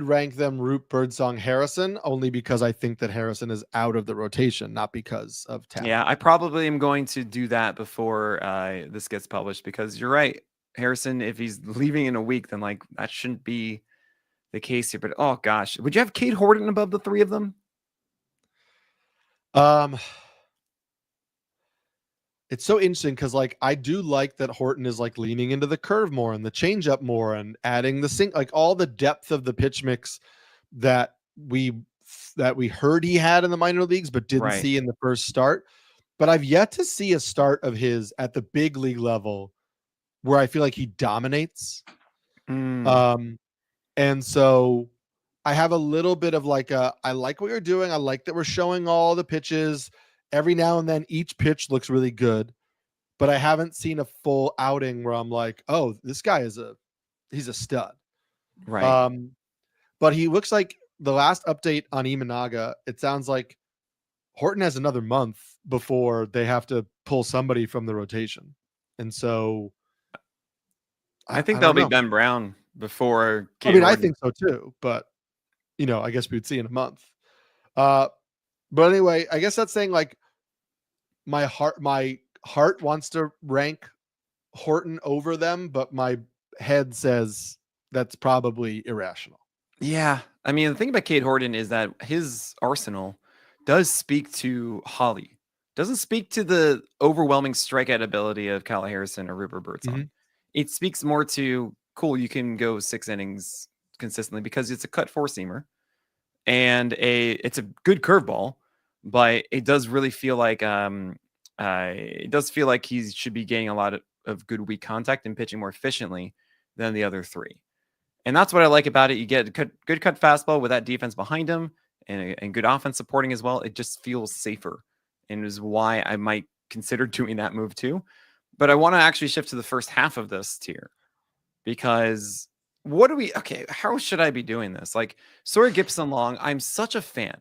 rank them Roop, Birdsong, Harrison, only because I think that Harrison is out of the rotation, not because of talent. Yeah, I probably am going to do that before this gets published, because you're right. Harrison, if he's leaving in a week, then like that shouldn't be the case here. But oh gosh, would you have Cade Horton above the three of them? It's so interesting because, like, I do like that Horton is like leaning into the curve more and the changeup more and adding the sink, like all the depth of the pitch mix that we heard he had in the minor leagues, but didn't see in the first start. But I've yet to see a start of his at the big league level where I feel like he dominates. And so I have a little bit of like I like what you're doing. I like that we're showing all the pitches. Every now and then each pitch looks really good, but I haven't seen a full outing where I'm like, oh, this guy he's a stud. Right. But he looks like the last update on Imanaga, it sounds like Horton has another month before they have to pull somebody from the rotation. And so I think that'll be Ben Brown before Cade Horton. I think so too, but I guess we'd see in a month. But anyway, I guess that's saying like my heart wants to rank Horton over them, but my head says that's probably irrational. Yeah. I mean, the thing about Cade Horton is that his arsenal does speak to Holly. Doesn't speak to the overwhelming strikeout ability of Kyle Harrison or Rupert Birdsong. Mm-hmm. It speaks more to, cool, you can go 6 innings consistently because it's a cut 4-seamer. And it's a good curveball, but it does really feel like he should be getting a lot of good weak contact and pitching more efficiently than the other three. And that's what I like about it. You get a good cut fastball with that defense behind him and good offense supporting as well. It just feels safer, and is why I might consider doing that move too. But I want to actually shift to the first half of this tier, because how should I be doing this? Like, Sawyer Gipson-Long, I'm such a fan.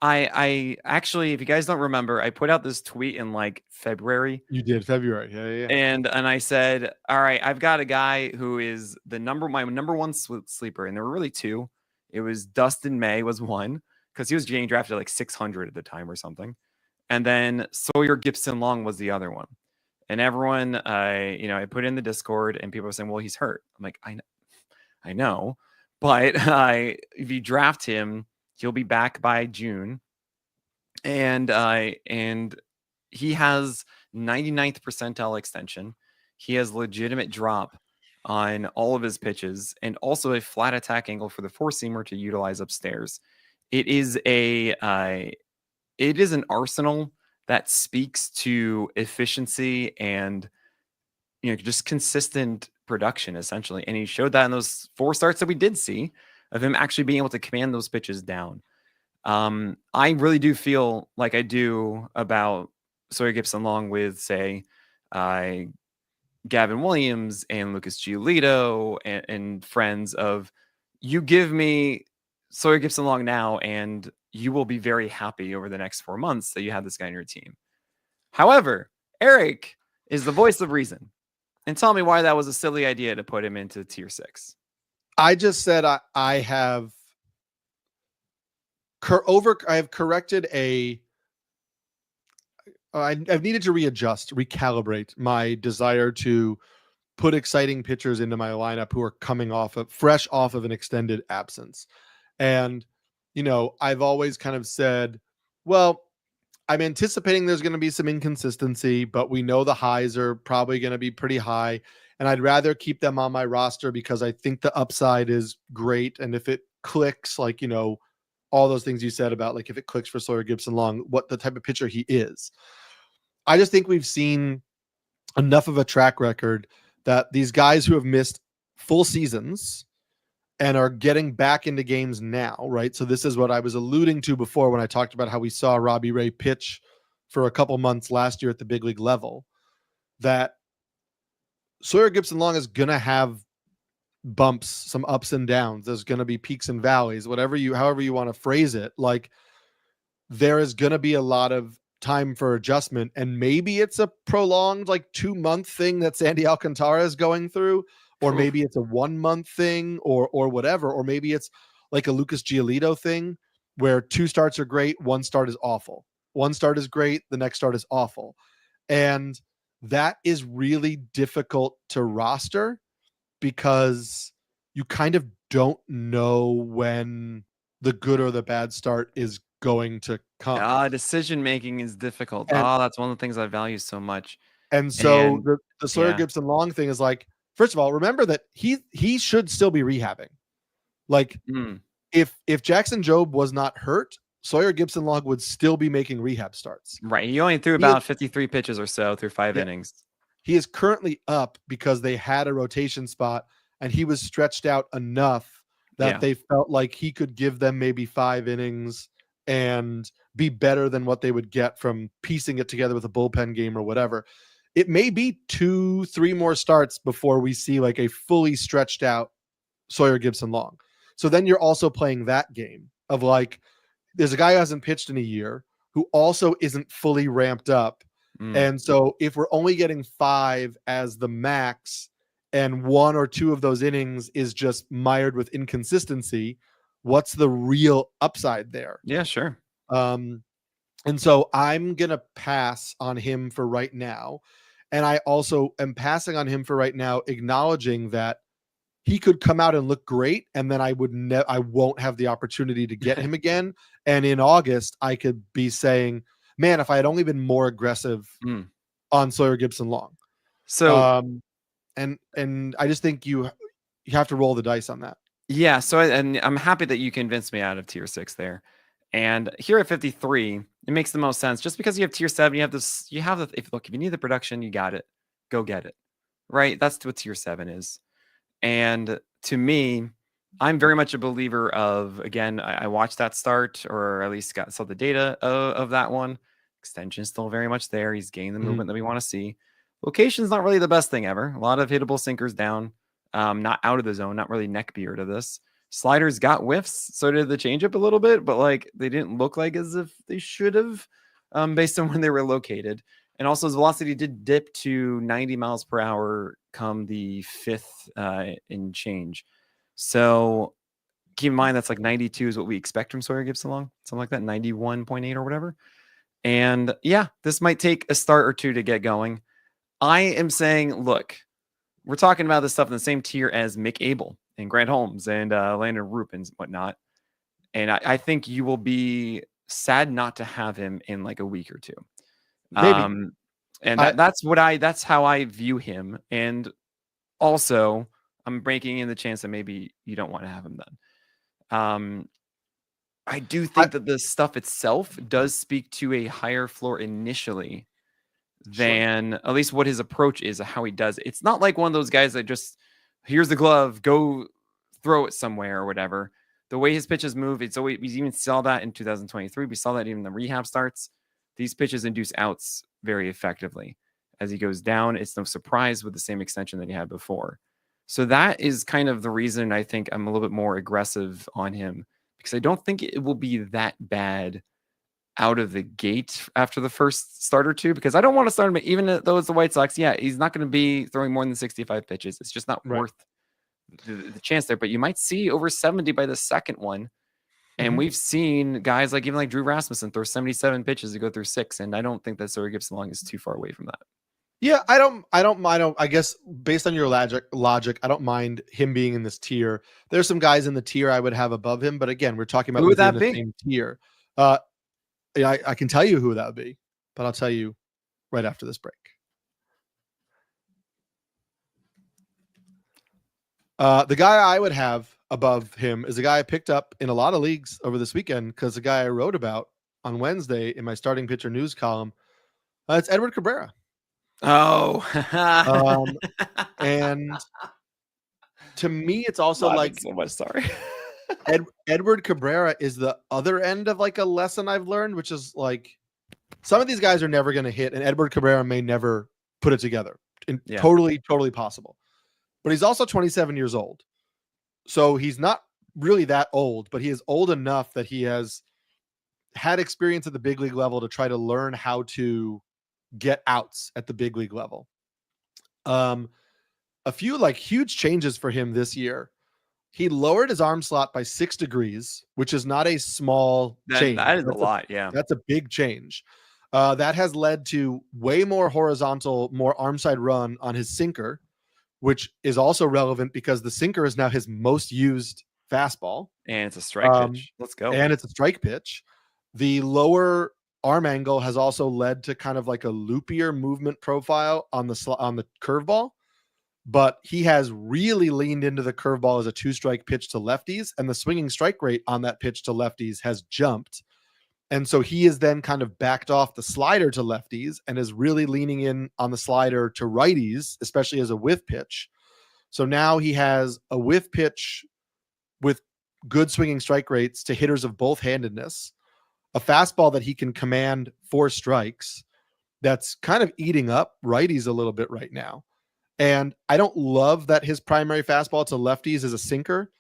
I actually, if you guys don't remember, I put out this tweet in like February. You did, February. Yeah. And I said, all right, I've got a guy who is my number one sleeper. And there were really two. It was Dustin May was one, because he was getting drafted like 600 at the time or something. And then Sawyer Gipson-Long was the other one. And everyone, I put in the Discord, and people were saying, well, he's hurt. I'm like, I know, but if you draft him, he'll be back by June. and he has 99th percentile extension. He has legitimate drop on all of his pitches, and also a flat attack angle for the four seamer to utilize upstairs. It is an arsenal that speaks to efficiency and just consistent production, essentially. And he showed that in those 4 starts that we did see of him actually being able to command those pitches down. I really do feel like I do about Sawyer Gipson-Long with, say, Gavin Williams and Lucas Giolito and friends of, you give me Sawyer Gipson-Long now and you will be very happy over the next 4 months that you have this guy on your team. However, Eric is the voice of reason. And tell me why that was a silly idea to put him into tier 6. I just said I have corrected I've needed to recalibrate my desire to put exciting pitchers into my lineup who are coming fresh off of an extended absence. And, I've always kind of said, well, I'm anticipating there's going to be some inconsistency, but we know the highs are probably going to be pretty high. And I'd rather keep them on my roster because I think the upside is great. And if it clicks, like, all those things you said about, like, if it clicks for Sawyer Gipson-Long, what the type of pitcher he is. I just think we've seen enough of a track record that these guys who have missed full seasons and are getting back into games now, right? So this is what I was alluding to before when I talked about how we saw Robbie Ray pitch for a couple months last year at the big league level, that Sawyer Gipson-Long is going to have bumps, some ups and downs. There's going to be peaks and valleys, however you want to phrase it. Like, there is going to be a lot of time for adjustment, and maybe it's a prolonged, like, 2-month thing that Sandy Alcantara is going through, or maybe it's a 1-month thing, or whatever, or maybe it's like a Lucas Giolito thing where 2 starts are great, 1 start is awful. 1 start is great, the next start is awful. And that is really difficult to roster because you kind of don't know when the good or the bad start is going to come. Decision making is difficult. And, That's one of the things I value so much. and so the Sawyer Gipson-Long thing is like, first of all, remember that he should still be rehabbing. Like, if Jackson Jobe was not hurt, Sawyer Gipson-Long would still be making rehab starts. Right. He only threw about 53 pitches or so through 5 innings. He is currently up because they had a rotation spot and he was stretched out enough that they felt like he could give them maybe 5 innings and be better than what they would get from piecing it together with a bullpen game or whatever. It may be 2-3 more starts before we see like a fully stretched out Sawyer Gipson-Long. So then you're also playing that game of like, there's a guy who hasn't pitched in a year who also isn't fully ramped up. And so if we're only getting 5 as the max and 1 or 2 of those innings is just mired with inconsistency, what's the real upside there? Yeah, sure. And so I'm going to pass on him for right now. And I also am passing on him for right now, acknowledging that he could come out and look great, and then I won't have the opportunity to get him again. And in August, I could be saying, man, if I had only been more aggressive on Sawyer Gipson-Long. So, and I just think you have to roll the dice on that. Yeah. So, and I'm happy that you convinced me out of tier 6 there. And here at 53, it makes the most sense. Just because you have tier 7, if you need the production, you got it. Go get it. Right? That's what tier 7 is. And to me, I'm very much a believer of, again, I watched that start, or at least saw the data of that one. Extension is still very much there. He's gained the movement that we want to see. Location's not really the best thing ever. A lot of hittable sinkers down, not out of the zone, not really neck beer to this. Sliders got whiffs, so did the changeup a little bit, but like they didn't look like as if they should have, based on when they were located. And also his velocity did dip to 90 miles per hour come the 5th in change. So keep in mind that's like 92 is what we expect from Sawyer Gipson-Long, something like that, 91.8 or whatever. And yeah, this might take a start or 2 to get going. I am saying, look, we're talking about this stuff in the same tier as Mick Abel and Grant Holmes and Landon Roop and whatnot. And I think you will be sad not to have him in like a week or two. Maybe. And that's how I view him. And also, I'm breaking in the chance that maybe you don't want to have him then. I do think that the stuff itself does speak to a higher floor initially than at least what his approach is, how he does it. It's not like one of those guys that just, here's the glove, go throw it somewhere or whatever. The way his pitches move, it's always, we even saw that in 2023. We saw that even in the rehab starts. These pitches induce outs very effectively. As he goes down, it's no surprise with the same extension that he had before. So that is kind of the reason I think I'm a little bit more aggressive on him, because I don't think it will be that bad out of the gate after the first start or two, because I don't want to start him, even though it's the White Sox. Yeah, he's not going to be throwing more than 65 pitches. It's just not worth the chance there. But you might see over 70 by the second one. And we've seen guys like even like Drew Rasmussen throw 77 pitches to go through 6. And I don't think that Zoe Gibson-Long is too far away from that. Yeah, I guess based on your logic, I don't mind him being in this tier. There's some guys in the tier I would have above him, but again, we're talking about who would that the be? Same tier. I can tell you who that would be, but I'll tell you right after this break. The guy I would have above him is a guy I picked up in a lot of leagues over this weekend, because the guy I wrote about on Wednesday in my starting pitcher news column, it's Edward Cabrera. Oh, and to me, it's also like so much. Sorry. Edward Cabrera is the other end of like a lesson I've learned, which is like some of these guys are never going to hit, and Edward Cabrera may never put it together. Totally possible. But he's also 27 years old. So he's not really that old, but he is old enough that he has had experience at the big league level to try to learn how to get outs at the big league level. A few like huge changes for him this year. He lowered his arm slot by 6 degrees, which is not a small change. That is a lot. Yeah. That's a big change. That has led to way more horizontal, more arm side run on his sinker, which is also relevant because the sinker is now his most used fastball. And it's a strike pitch. Let's go. And it's a strike pitch. The lower arm angle has also led to kind of like a loopier movement profile on the curveball, but he has really leaned into the curveball as a 2-strike pitch to lefties, and the swinging strike rate on that pitch to lefties has jumped. And so he is then kind of backed off the slider to lefties and is really leaning in on the slider to righties, especially as a whiff pitch. So now he has a whiff pitch with good swinging strike rates to hitters of both handedness, a fastball that he can command 4 strikes that's kind of eating up righties a little bit right now. And I don't love that his primary fastball to lefties is a sinker,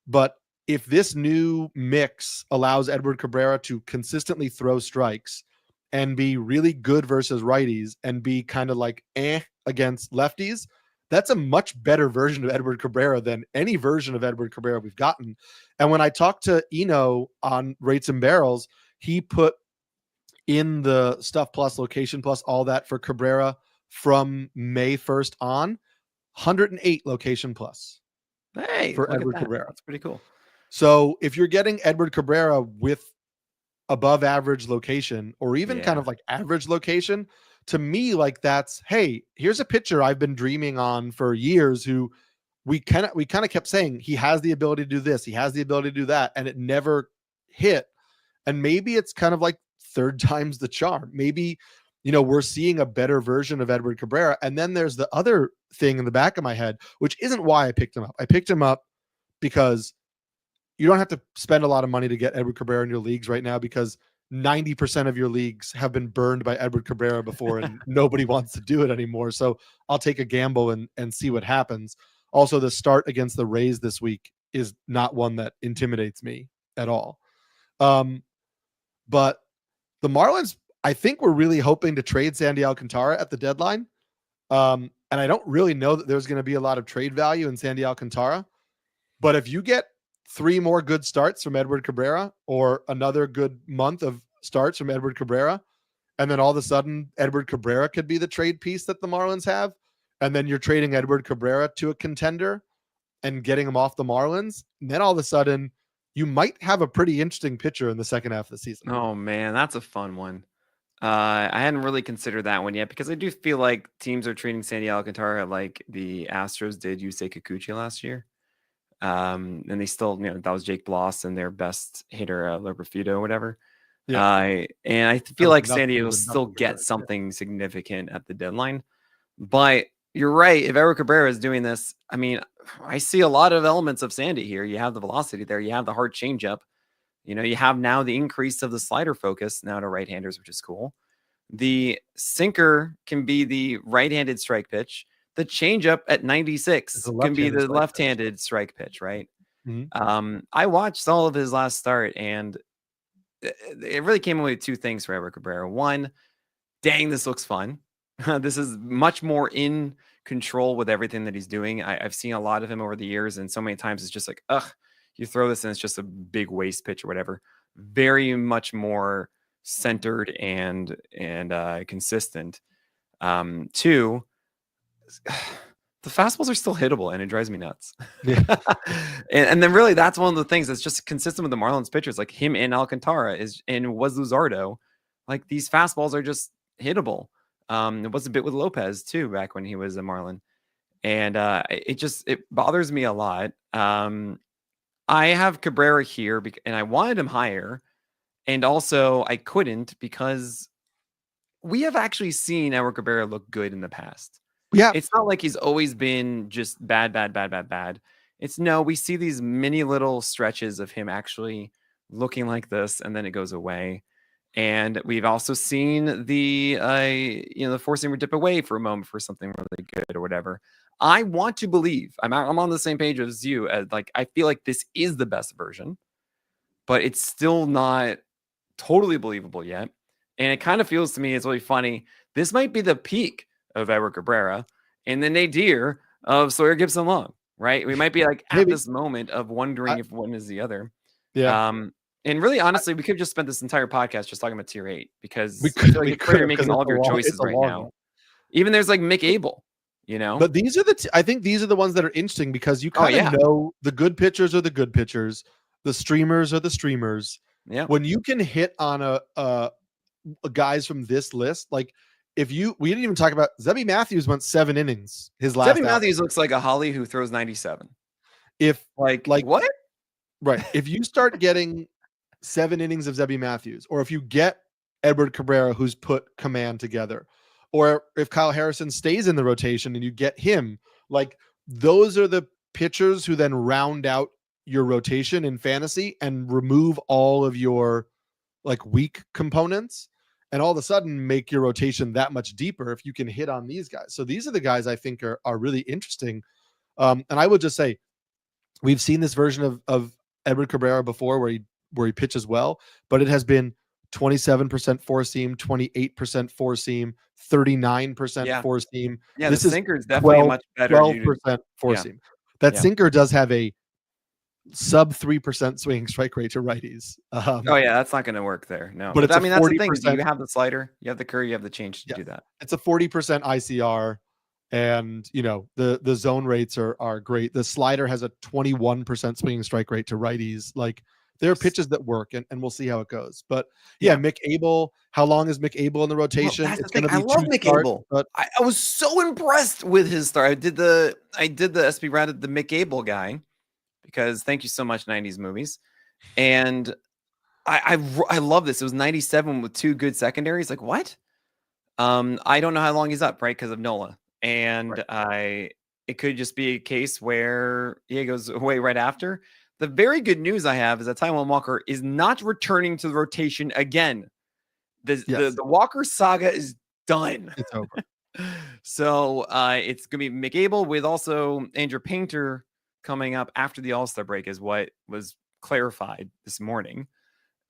but if this new mix allows Edward Cabrera to consistently throw strikes and be really good versus righties and be kind of like against lefties, that's a much better version of Edward Cabrera than any version of Edward Cabrera we've gotten. And when I talked to Eno on Rates and Barrels, he put in the stuff plus, location plus, all that for Cabrera from May 1st on, 108 location plus. Hey, for Edward Cabrera. That's pretty cool. So if you're getting Edward Cabrera with above average location, or even kind of like average location, to me, like that's, hey, here's a pitcher I've been dreaming on for years who we kind of kept saying he has the ability to do this, he has the ability to do that, and it never hit. And maybe it's kind of like third time's the charm. Maybe, we're seeing a better version of Edward Cabrera. And then there's the other thing in the back of my head, which isn't why I picked him up. I picked him up because you don't have to spend a lot of money to get Edward Cabrera in your leagues right now, because 90% of your leagues have been burned by Edward Cabrera before and nobody wants to do it anymore. So I'll take a gamble and see what happens. Also, the start against the Rays this week is not one that intimidates me at all. But the Marlins, I think we're really hoping to trade Sandy Alcantara at the deadline. And I don't really know that there's going to be a lot of trade value in Sandy Alcantara. But if you get 3 more good starts from Edward Cabrera, or another good month of starts from Edward Cabrera, and then all of a sudden Edward Cabrera could be the trade piece that the Marlins have, and then you're trading Edward Cabrera to a contender and getting him off the Marlins, and then all of a sudden you might have a pretty interesting pitcher in the second half of the season. Oh man, that's a fun one. I hadn't really considered that one yet because I do feel like teams are treating Sandy Alcantara like the Astros did Yusei Kikuchi last year. And they still, that was Jake Bloss and their best hitter, Loperfido or whatever. Yeah. And I feel like Sandy will still get something significant at the deadline. But you're right. If Eric Cabrera is doing this, I mean, I see a lot of elements of Sandy here. You have the velocity there. You have the hard changeup. You have now the increase of the slider focus now to right-handers, which is cool. The sinker can be the right-handed strike pitch. The changeup at 96 can be the left-handed strike pitch, right? Mm-hmm. I watched all of his last start, and it really came away with two things for Eric Cabrera. One, dang, this looks fun. This is much more in control with everything that he's doing. I've seen a lot of him over the years, and so many times it's just like, you throw this and it's just a big waste pitch or whatever. Very much more centered and consistent. Two, the fastballs are still hittable, and it drives me nuts. Yeah. and then really that's one of the things that's just consistent with the Marlins pitchers, like him and Alcantara and was Luzardo. Like these fastballs are just hittable. It was a bit with Lopez too back when he was a Marlin, and it bothers me a lot. I have Cabrera here and I wanted him higher, and also I couldn't because we have actually seen Eric Cabrera look good in the past. Yeah. It's not like he's always been just bad. It's we see these mini little stretches of him actually looking like this, and then it goes away. And we've also seen the four seamer dip away for a moment for something really good or whatever. I want to believe I'm on the same page as you. I feel like this is the best version, but it's still not totally believable yet. And it kind of feels to me, it's really funny. This might be the peak of Eric Cabrera and the nadir of Sawyer Gibson Long, right? We might be like at this moment of wondering if one is the other. Yeah. And really, honestly, we could have just spent this entire podcast just talking about tier 8 because we could, you're making all of your choices right now. Even there's like Mick Abel, But these are I think these are the ones that are interesting because you kind of know the good pitchers are the good pitchers, the streamers are the streamers. Yeah. When you can hit on a guys from this list, like we didn't even talk about Zebby Matthews went 7 innings. His last Zebby Matthews looks like a Holly who throws 97. If like what? Right. If you start getting 7 innings of Zebby Matthews, or if you get Edward Cabrera, who's put command together, or if Kyle Harrison stays in the rotation and you get him, like those are the pitchers who then round out your rotation in fantasy and remove all of your like weak components and all of a sudden make your rotation that much deeper if you can hit on these guys. So these are the guys I think are really interesting. And I would just say we've seen this version of Edward Cabrera before where he pitches well, but it has been 27% four seam, 28% four seam, 39% four seam. Yeah, this sinker is definitely much better. 12% four seam. That sinker does have a sub 3% swinging strike rate to righties. That's not going to work there. No, but it's that's the thing. You have the slider, you have the curve, you have the change to do that. It's a 40% ICR, and the zone rates are great. The slider has a 21% swinging strike rate to righties. Like there are pitches that work, and we'll see how it goes. But Mick Abel. How long is Mick Abel in the rotation? Well, it's going to be I love Mick Abel. But I was so impressed with his start. I did the SB Reddit, the Mick Abel guy, because thank you so much, 90s movies. And I love this. It was 97 with 2 good secondaries. Like what? I don't know how long he's up, right? Because of Nola. And it could just be a case where he goes away right after. The very good news I have is that Taijuan Walker is not returning to the rotation again. The Walker saga is done. It's over. So it's going to be Mick Abel with also Andrew Painter coming up after the All-Star break is what was clarified this morning.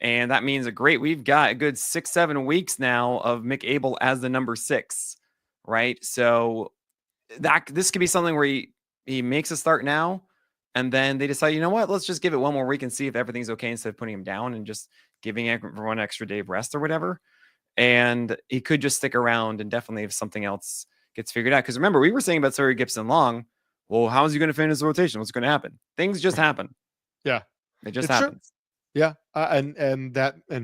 And that means we've got a good 6-7 weeks now of Mick Abel as the number 6, right? So this could be something where he makes a start now, and then they decide, you know what, let's just give it one more week and see if everything's okay instead of putting him down and just giving everyone an extra day of rest or whatever. And he could just stick around, and definitely if something else gets figured out. Because remember, we were saying about Sawyer Gibson Long, well, how is he going to finish the rotation? What's going to happen? Things just happen. Yeah. It just It's true. happens. Yeah, and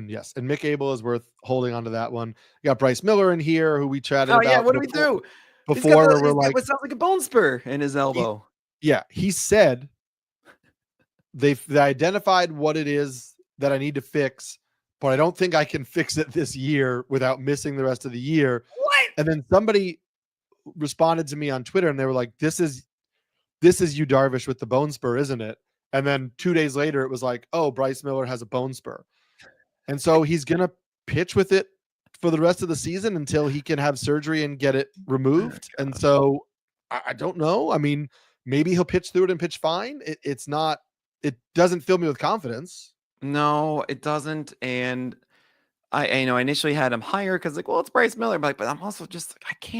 yes, and Mick Abel is worth holding on to that one. You got Bryce Miller in here, who we chatted Oh yeah, about what do we do? before, where we're He's got like, what sounds like a bone spur in his he, elbow. yeah, he said they identified what it is that I need to fix, but I don't think I can fix it this year without missing the rest of the year. What? And then somebody responded to me on Twitter, and they were like, "This is you, Darvish, with the bone spur, isn't it?" And then 2 days later, it was like, "Oh, Bryce Miller has a bone spur." And so he's going to pitch with it for the rest of the season until he can have surgery and get it removed. And so I don't know. I mean, maybe he'll pitch through it and pitch fine. It doesn't fill me with confidence. No, it doesn't. And I initially had him higher because like, well, it's Bryce Miller, but I'm also just like,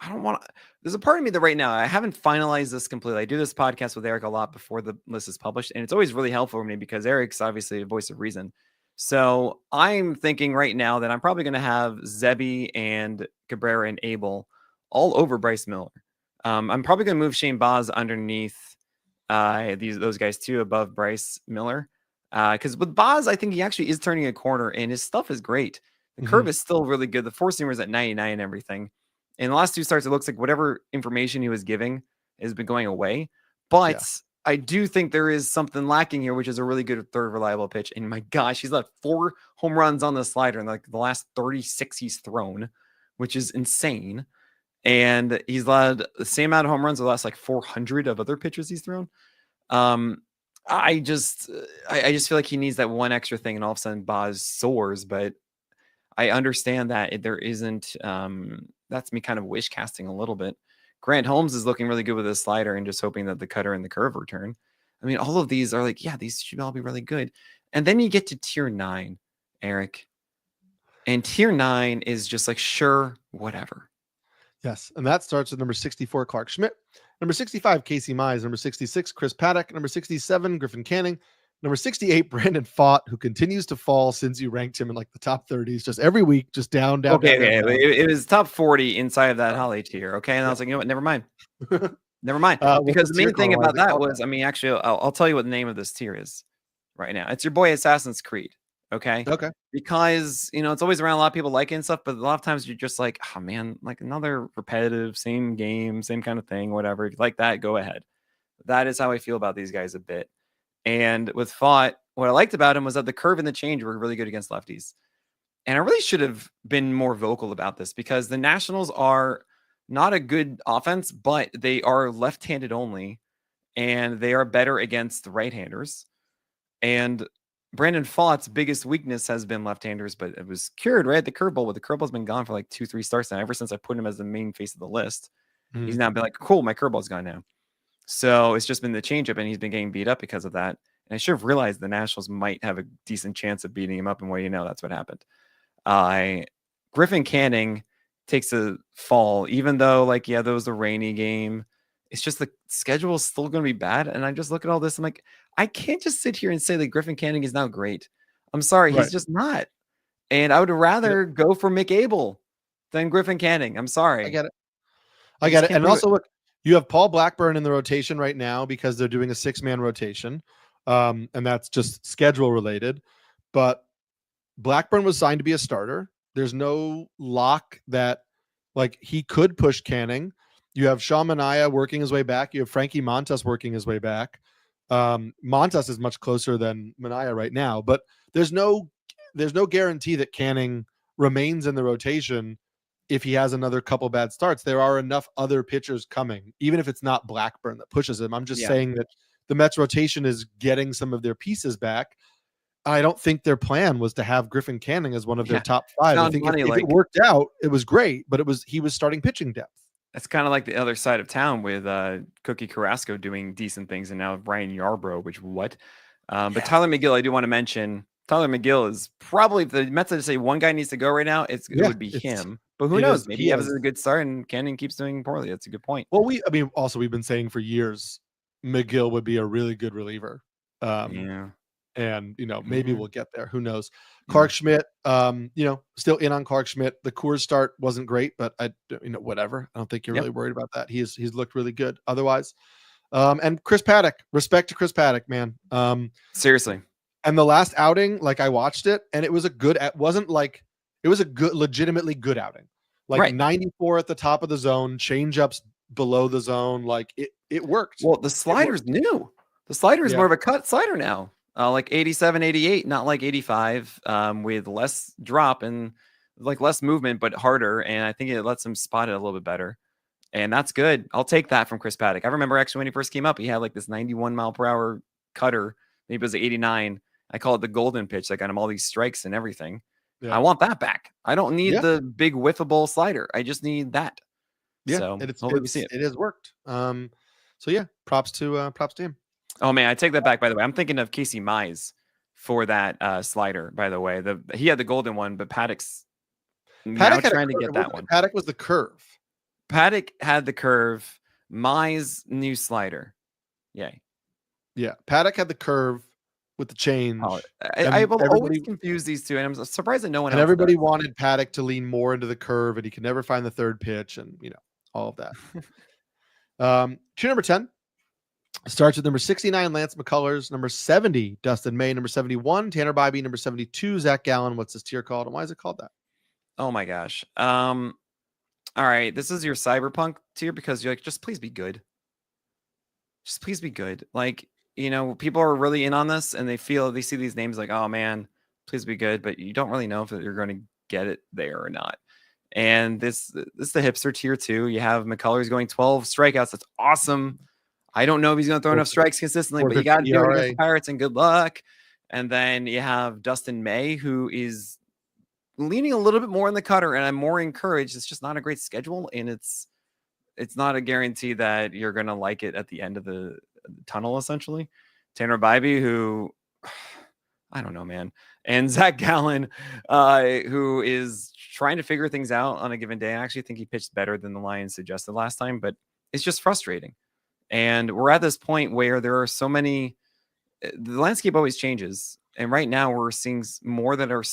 I don't want to. There's a part of me that right now I haven't finalized this completely. I do this podcast with Eric a lot before the list is published, and it's always really helpful for me because Eric's obviously a voice of reason. So I'm thinking right now that I'm probably going to have Zebby and Cabrera and Abel all over Bryce Miller. I'm probably going to move Shane Baz underneath those guys too, above Bryce Miller. Because with Baz, I think he actually is turning a corner, and his stuff is great. The curve is still really good. The four seamer is at 99 and everything. In the last two starts, it looks like whatever information he was giving has been going away. But I do think there is something lacking here, which is a really good third reliable pitch. And my gosh, he's left 4 home runs on the slider in like the last 36 he's thrown, which is insane. And he's led the same amount of home runs the last like 400 of other pitches he's thrown. I just feel like he needs that one extra thing, and all of a sudden Baz soars. But I understand that there isn't. That's me kind of wish casting a little bit. Grant Holmes is looking really good with his slider and just hoping that the cutter and the curve return. I mean, all of these are like, yeah, these should all be really good. And then you get to tier 9, Eric. And tier 9 is just like, sure, whatever. Yes. And that starts with number 64, Clark Schmidt. Number 65, Casey Mize. Number 66, Chris Paddock. Number 67, Griffin Canning. Number 68, Brandon Pfaadt, who continues to fall since you ranked him in like the top 30s, just every week, just down. Okay. It was top 40 inside of that Holly tier. Okay. And I was like, you know what? Never mind. Never mind. Because the main thing about that was, I mean, actually, I'll tell you what the name of this tier is right now. It's your boy Assassin's Creed. Okay. Because, it's always around a lot of people liking stuff, but a lot of times you're just like, oh man, like another repetitive, same game, same kind of thing, whatever. If you like that, go ahead. That is how I feel about these guys a bit. And with Pfaadt, what I liked about him was that the curve and the change were really good against lefties. And I really should have been more vocal about this because the Nationals are not a good offense, but they are left-handed only, and they are better against right-handers. And Brandon Pfaadt's biggest weakness has been left-handers, but it was cured right at the curveball. But the curveball's been gone for like 2-3 starts now. Ever since I put him as the main face of the list, he's now been like, cool, my curveball's gone now. So it's just been the changeup, and he's been getting beat up because of that. And I should have realized the Nationals might have a decent chance of beating him up, and that's what happened. Griffin Canning takes a fall, even though there was a rainy game. It's just the schedule is still going to be bad. And I just look at all this. I'm like, I can't just sit here and say that Griffin Canning is now great. I'm sorry. He's just not. And I would rather go for Mick Abel than Griffin Canning. I'm sorry. I get it. And also look, you have Paul Blackburn in the rotation right now because they're doing a 6-man rotation. And that's just schedule related, but Blackburn was signed to be a starter. There's no lock that he could push Canning. You have Sean Manaea working his way back. You have Frankie Montas working his way back. Montas is much closer than Manaea right now, but there's no guarantee that Canning remains in the rotation if he has another couple bad starts. There are enough other pitchers coming, even if it's not Blackburn that pushes him. I'm just saying that the Mets rotation is getting some of their pieces back. I don't think their plan was to have Griffin Canning as one of their top 5. I think if it worked out, it was great, but he was starting pitching depth. That's kind of like the other side of town with Cookie Carrasco doing decent things, and now Ryan Yarbrough, but Tyler McGill, I do want to mention. Tyler McGill is probably, if the Mets had to say one guy needs to go right now, it would be him. But who knows? Maybe he has a good start and Canning keeps doing poorly. That's a good point. Well, we've been saying for years, McGill would be a really good reliever. And maybe we'll get there. Who knows? Clark Schmidt, still in on Clark Schmidt. The Coors start wasn't great, but whatever. I don't think you're really worried about that. He's looked really good otherwise. And Chris Paddock, respect to Chris Paddock, man. Seriously. And the last outing, like I watched it, and it was a good. It wasn't like it was a good, legitimately good outing. Like Right. 94 at the top of the zone, change ups below the zone. Like it worked. Well, the slider's new. The slider is more of a cut slider now. Like 87, 88, not like 85, with less drop and like less movement, but harder. And I think it lets him spot it a little bit better. And that's good. I'll take that from Chris Paddock. I remember actually when he first came up, he had like this 91 mile per hour cutter. Maybe it was 89. I call it the golden pitch. I got him all these strikes and everything. Yeah. I want that back. I don't need the big whiffable slider. I just need that. Yeah, so hopefully we see it. It has worked. So yeah, props to him. Oh man, I take that back. By the way, I'm thinking of Casey Mize for that slider. By the way, he had the golden one, but Paddock's now trying to get that one. Paddock was the curve. Paddock had the curve. Mize new slider. Yay. Yeah, Paddock had the curve with the change. I've always confused these two, and I'm surprised that no one else. And everybody wanted Paddock to lean more into the curve, and he could never find the third pitch, and all of that. Tier number 10 starts with number 69, Lance McCullers, number 70, Dustin May, number 71, Tanner Bybee, number 72, Zach Gallen. What's this tier called, and why is it called that? Oh my gosh. All right, this is your cyberpunk tier because you're like, just please be good. Just please be good. Like, people are really in on this and they see these names like, oh man, please be good. But you don't really know if you're going to get it there or not. And this is the hipster tier too. You have McCullers going 12 strikeouts. That's awesome. I don't know if he's going to throw enough strikes consistently, but you got to do it against the Pirates and good luck. And then you have Dustin May, who is leaning a little bit more in the cutter, and I'm more encouraged. It's just not a great schedule, and it's not a guarantee that you're going to like it at the end of the tunnel, essentially. Tanner Bybee, who I don't know, man. And Zach Gallen, who is trying to figure things out on a given day. I actually think he pitched better than the Lions suggested last time, but it's just frustrating. And we're at this point where there are so many, the landscape always changes. And right now we're seeing more that are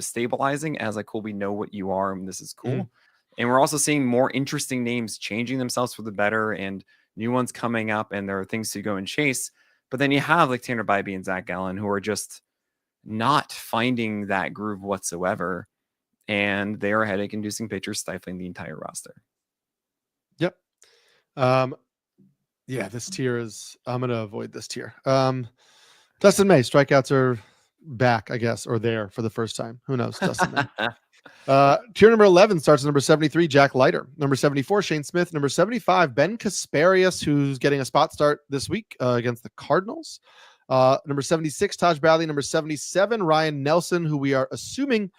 stabilizing as like, cool, we know what you are, and this is cool. Mm. And we're also seeing more interesting names changing themselves for the better and new ones coming up, and there are things to go and chase. But then you have like Tanner Bybee and Zach Gallen, who are just not finding that groove whatsoever. And they are headache-inducing pitchers stifling the entire roster. Yep. Yeah, this tier is, I'm going to avoid this tier. Dustin May, strikeouts are back, I guess, or there for the first time. Who knows? Dustin May. Tier number 11 starts at number 73, Jack Leiter. Number 74, Shane Smith. Number 75, Ben Kasparius, who's getting a spot start this week against the Cardinals. Number 76, Taj Bradley. Number 77, Ryan Nelson, who we are assuming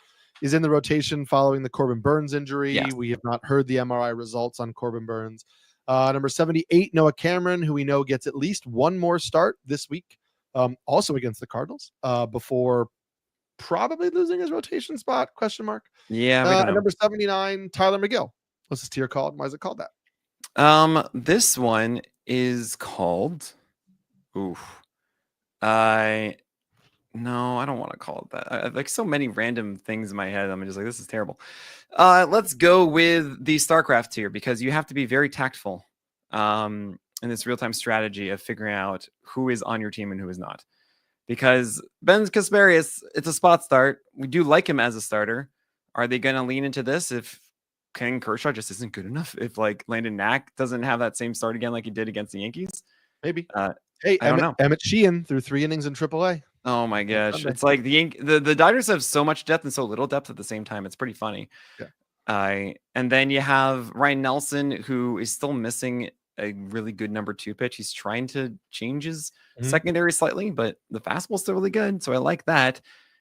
is in the rotation following the Corbin Burns injury. Yes. We have not heard the MRI results on Corbin Burns. Number 78, Noah Cameron, who we know gets at least one more start this week, also against the Cardinals, before probably losing his rotation spot, ? Yeah. Number 79, Tyler McGill. What's this tier called? Why is it called that? This one is called, no, I don't want to call it that. I have like so many random things in my head. I'm just like, this is terrible. Let's go with the StarCraft tier, because you have to be very tactful in this real-time strategy of figuring out who is on your team and who is not. Because Ben Kasparius, it's a spot start. We do like him as a starter. Are they going to lean into this if Ken Kershaw just isn't good enough? If like Landon Knack doesn't have that same start again like he did against the Yankees? Maybe. Hey, I don't know. Emmett Sheehan through 3 innings in AAA. Oh my gosh. It's like the Dodgers have so much depth and so little depth at the same time. It's pretty funny. Yeah. And then you have Ryan Nelson, who is still missing a really good number 2 pitch. He's trying to change his secondary slightly, but the fastball's still really good. So I like that.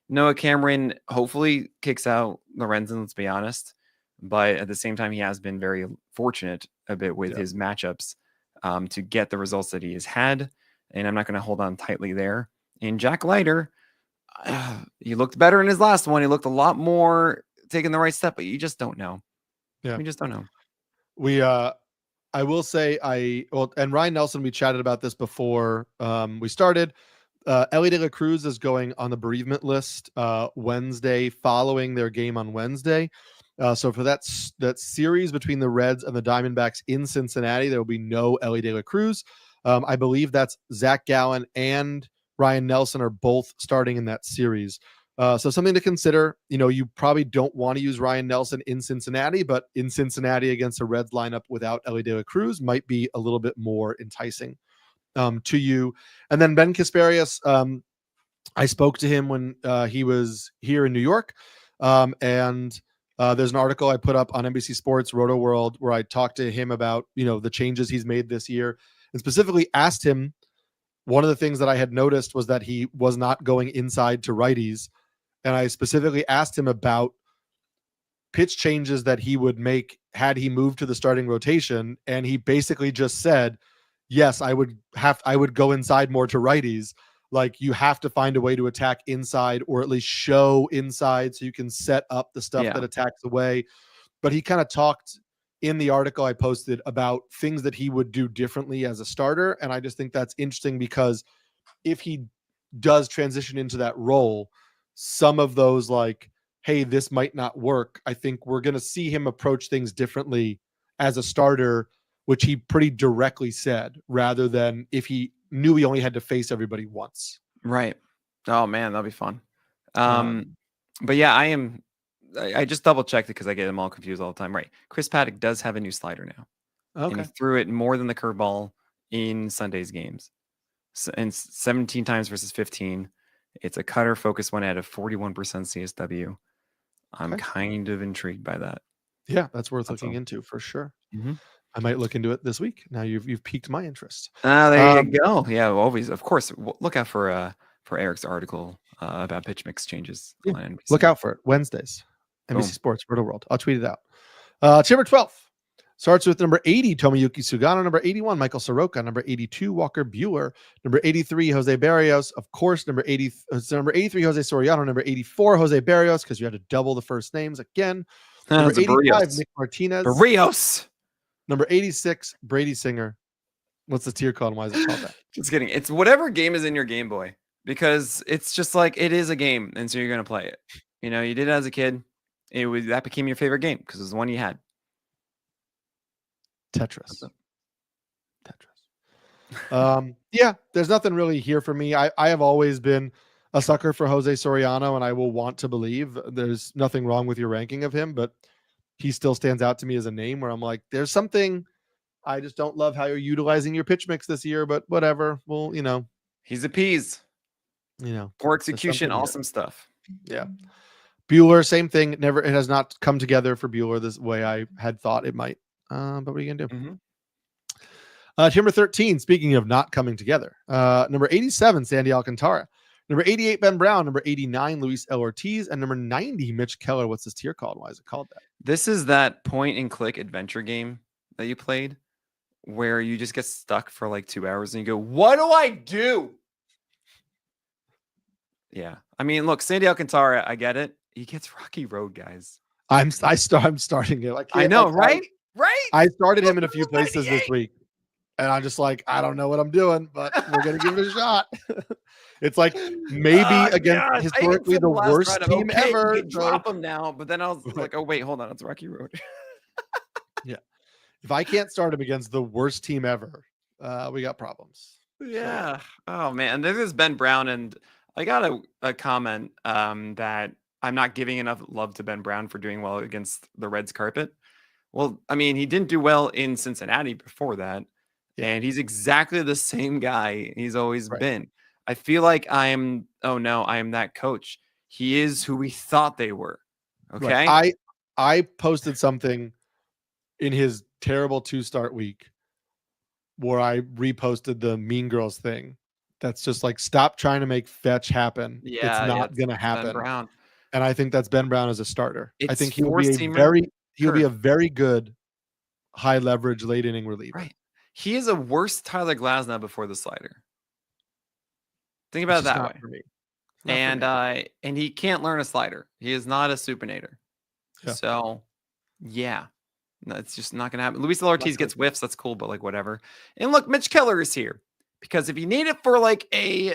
Noah Cameron hopefully kicks out Lorenzen, let's be honest. But at the same time, he has been very fortunate a bit with his matchups to get the results that he has had. And I'm not going to hold on tightly there. And Jack Leiter, he looked better in his last one. He looked a lot more taking the right step, but you just don't know. Yeah. We just don't know. I will say and Ryan Nelson, we chatted about this before we started. Ellie De La Cruz is going on the bereavement list Wednesday following their game on Wednesday. So for that series between the Reds and the Diamondbacks in Cincinnati, there will be no Ellie De La Cruz. I believe that's Zach Gallen and Ryan Nelson are both starting in that series. So something to consider. You probably don't want to use Ryan Nelson in Cincinnati, but in Cincinnati against a Reds lineup without Elly De La Cruz might be a little bit more enticing to you. And then Ben Kasparius, I spoke to him when he was here in New York. And there's an article I put up on NBC Sports Roto World where I talked to him about, the changes he's made this year, and specifically asked him, one of the things that I had noticed was that he was not going inside to righties. And I specifically asked him about pitch changes that he would make had he moved to the starting rotation. And he basically just said, yes, I would go inside more to righties. Like, you have to find a way to attack inside, or at least show inside, so you can set up the stuff that attacks away. But he kind of talked in the article I posted about things that he would do differently as a starter. And I just think that's interesting, because if he does transition into that role, some of those, like, hey, this might not work, I think we're going to see him approach things differently as a starter, which he pretty directly said, rather than if he knew he only had to face everybody once. Right. Oh man, that'll be fun. But yeah, I just double checked it because I get them all confused all the time. Right. Chris Paddock does have a new slider now. Okay. And he threw it more than the curveball in Sunday's games. And 17 times versus 15. It's a cutter focus one at a 41% CSW. I'm kind of intrigued by that. Yeah, that's worth looking into for sure. Mm-hmm. I might look into it this week. Now you've piqued my interest. There you go. Yeah, always, of course. Look out for Eric's article about pitch mix changes on NBC. Look out for it Wednesdays. NBC Sports Roto World. I'll tweet it out. Number 12 starts with number 80 Tomoyuki Sugano, number 81 Michael Soroka, number 82 Walker Buehler, number 83 Jose Barrios, of course, number 83 Jose Soriano, number 84 Jose Barrios, because you had to double the first names again. Number 85 Nick Martinez. Barrios. Number 86, Brady Singer. What's the tier called? Why is it called that? Just kidding. It's whatever game is in your Game Boy, because it's just like, it is a game, and so you're going to play it. You did it as a kid. That became your favorite game because it was the one you had. Tetris. Yeah, there's nothing really here for me. I have always been a sucker for Jose Soriano, and I will want to believe there's nothing wrong with your ranking of him, but he still stands out to me as a name where I'm like, there's something, I just don't love how you're utilizing your pitch mix this year, but whatever. Well, he's a piece. Poor execution, awesome stuff. Yeah. Buehler, same thing. It has not come together for Buehler this way I had thought it might. But what are you gonna do? Mm-hmm. Number 13. Speaking of not coming together, number 87, Sandy Alcantara. Number 88, Ben Brown. Number 89, Luis L. Ortiz. And number 90, Mitch Keller. What's this tier called? Why is it called that? This is that point and click adventure game that you played where you just get stuck for like 2 hours and you go, what do I do? Yeah. I mean, look, Sandy Alcantara, I get it. He gets Rocky Road, guys. I'm starting it. I know, right? Right. I started him in a few places this week. And I'm just like, I don't know what I'm doing, but we're going to give it a shot. It's like maybe against historically the worst team ever. Drop him now. But then I was like, oh, wait, hold on. It's Rocky Road. Yeah. If I can't start him against the worst team ever, we got problems. Yeah. Oh, man. This is Ben Brown. And I got a comment that I'm not giving enough love to Ben Brown for doing well against the Reds carpet. Well, I mean, he didn't do well in Cincinnati before that. Yeah. And he's exactly the same guy he's always been. I feel like I am that coach. He is who we thought they were. Okay. Right. I posted something in his terrible 2-start week where I reposted the Mean Girls thing. That's just like, stop trying to make fetch happen. Yeah, it's not going to happen. Ben Brown. And I think that's Ben Brown as a starter. I think he'll be a very good high leverage late inning reliever. Right. He is a worse Tyler Glasnow before the slider. Think about it that way. And he can't learn a slider. He is not a supinator. Yeah. So, yeah. No, it's just not going to happen. Luis Ortiz gets whiffs. That's cool, but like whatever. And look, Mitch Keller is here because if you need it for like a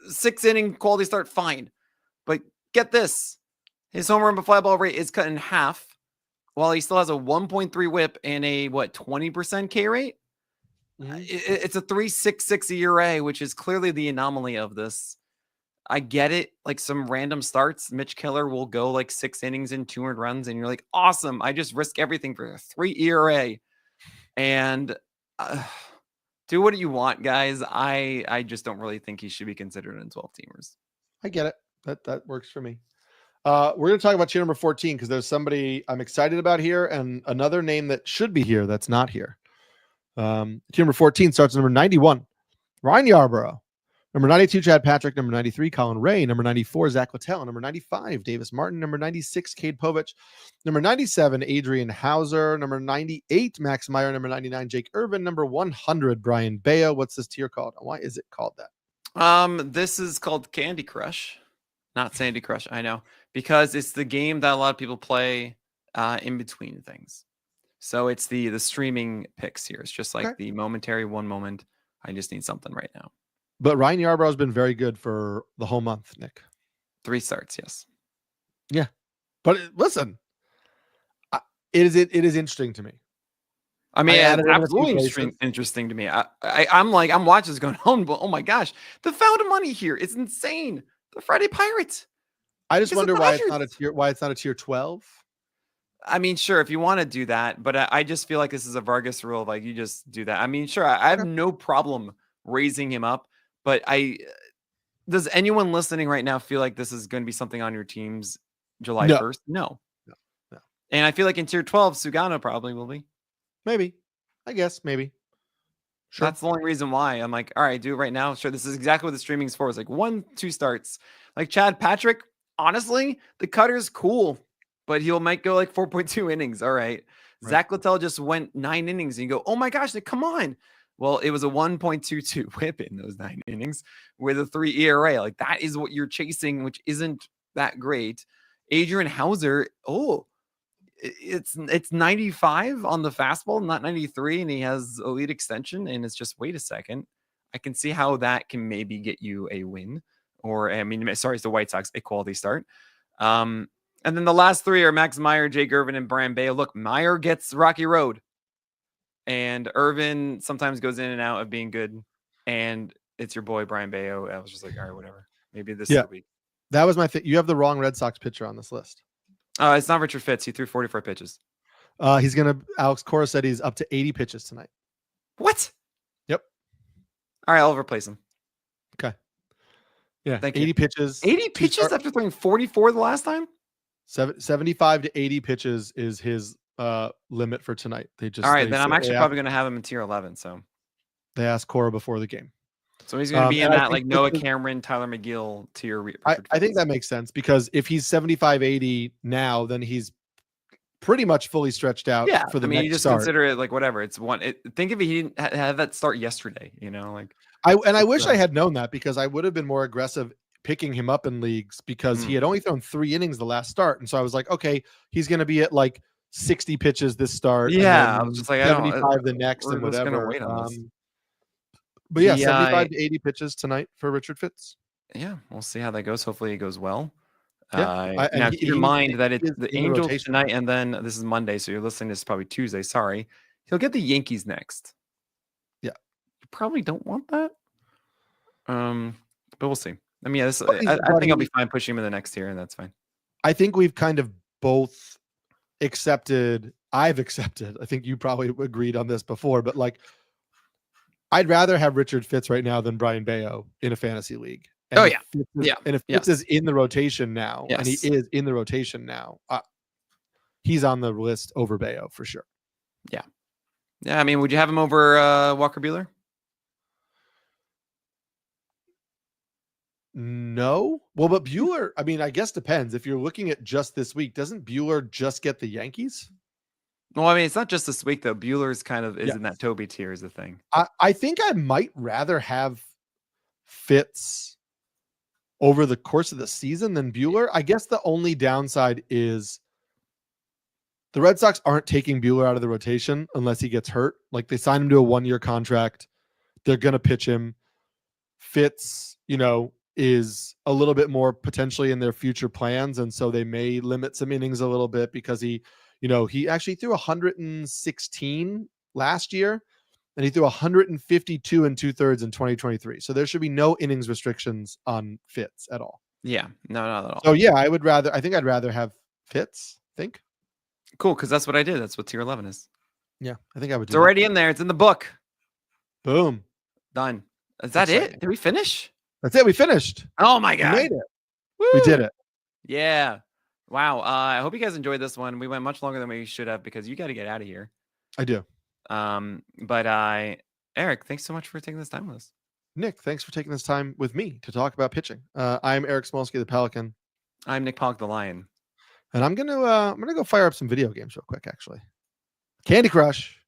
6-inning quality start, fine. But get this. His home run to fly ball rate is cut in half while he still has a 1.3 whip and a 20% K rate. Mhm. It's a 3.66 ERA, which is clearly the anomaly of this. I get it. Like some random starts, Mitch Keller will go like 6 innings and 200 runs, and you're like, awesome. I just risk everything for a 3 ERA. And do what you want, guys. I just don't really think he should be considered in 12 teamers. I get it. That works for me. We're going to talk about tier number 14 because there's somebody I'm excited about here and another name that should be here that's not here. Tier number 14 starts at number 91, Ryan Yarbrough. Number 92, Chad Patrick. Number 93, Colin Ray. Number 94, Zach Littell. Number 95, Davis Martin. Number 96, Cade Povich. Number 97, Adrian Hauser. Number 98, Max Meyer. Number 99, Jake Irvin. Number 100, Brian Bayo. What's this tier called? Why is it called that? This is called Candy Crush, not Sandy Crush. I know, because it's the game that a lot of people play in between things. So it's the streaming picks here. It's just like the momentary one moment. I just need something right now. But Ryan Yarbrough has been very good for the whole month, Nick. 3 starts, yes. Yeah. But listen, it is interesting to me. I mean, it's absolutely interesting to me. I'm watching this going, oh my gosh, the found money here is insane. The Friday Pirates. I just wonder why it's not a tier 12. I mean, sure, if you want to do that, but I just feel like this is a Vargas rule. Like you just do that. I mean, sure, I have no problem raising him up, but does anyone listening right now feel like this is going to be something on your teams July 1st? No. And I feel like in tier 12, Sugano probably will be. Maybe. I guess maybe. Sure. That's the only reason why I'm like, all right, do it right now. Sure. This is exactly what the streaming is for. It's like 1-2 starts. Like Chad Patrick, honestly, the cutter's cool, but might go like 4.2 innings. All right. Zach Littell just went 9 innings and you go, oh my gosh, come on. Well, it was a 1.22 whip in those 9 innings with a 3 ERA. Like that is what you're chasing, which isn't that great. Adrian Hauser, it's 95 on the fastball, not 93, and he has elite extension. And it's just, wait a second, I can see how that can maybe get you a win, or it's the White Sox, a quality start. And then the last 3 are Max Meyer, Jake Irvin, and Brian Bayo. Look, Meyer gets Rocky Road, and Irvin sometimes goes in and out of being good. And it's your boy Brian Bayo. I was just like, all right, whatever. Maybe this is the week. That was my thing. You have the wrong Red Sox pitcher on this list. It's not Richard Fitz. He threw 44 pitches. Alex Cora said he's up to 80 pitches tonight. What? Yep. All right, I'll replace him. Okay. Yeah. Thank 80 you. pitches. 80 pitches after throwing 44 the last time? 75 to 80 pitches is his limit for tonight. All right, then I'm actually probably going to have him in tier 11. So they asked Cora before the game. So he's going to be in that like Noah Cameron, Tyler McGill tier. I think that makes sense because if he's 75, 80 now, then he's pretty much fully stretched out for the next you just start. Consider it like whatever. It's one. Think if he didn't have that start yesterday, like I wish I had known that because I would have been more aggressive picking him up in leagues because he had only thrown 3 innings the last start. And so I was like, okay, he's going to be at like 60 pitches this start. Yeah. I was just like, 75 the next and whatever. Gonna wait on this. But yeah, 75 to 80 pitches tonight for Richard Fitz. Yeah, we'll see how that goes. Hopefully it goes well. Yeah. Now keep in mind that it's the Angels tonight, and then this is Monday, so you're listening to this probably Tuesday. Sorry. He'll get the Yankees next. Yeah. You probably don't want that. But we'll see. I mean, I think I'll be fine pushing him in the next tier, and that's fine. I think we've kind of both accepted. I've accepted. I think you probably agreed on this before, but like, I'd rather have Richard Fitz right now than Brian Bayo in a fantasy league. And And if Fitz is in the rotation now, and he is in the rotation now, he's on the list over Bayo for sure. Yeah. Yeah. I mean, would you have him over Walker Buehler? No. Well, but Buehler, I mean, I guess depends. If you're looking at just this week, doesn't Buehler just get the Yankees? Well, I mean, it's not just this week, though. Buehler's kind of is in that Toby tier is the thing. I think I might rather have Fitz over the course of the season than Buehler. I guess the only downside is the Red Sox aren't taking Buehler out of the rotation unless he gets hurt. Like they signed him to a 1-year contract. They're going to pitch him. Fitz, is a little bit more potentially in their future plans. And so they may limit some innings a little bit because he actually threw 116 last year and he threw 152 and 2/3 in 2023. So there should be no innings restrictions on Fitz at all. Yeah, no, not at all. So yeah, I think I'd rather have Fitz. Think. Cool, because that's what I did. That's what tier 11 is. Yeah, I think I would. It's already in there. It's in the book. Boom. Done. Is that it? Did we finish? That's it. We finished. Oh my god, we made it. Woo! We did it. Yeah. Wow. I hope you guys enjoyed this one. We went much longer than we should have because you got to get out of here. I do. But Eric, thanks so much for taking this time with us. Nick, thanks for taking this time with me to talk about pitching. I'm Eric Samulski, the Pelican. I'm Nick Pollack, the Lion. And I'm gonna go fire up some video games real quick, actually. Candy Crush.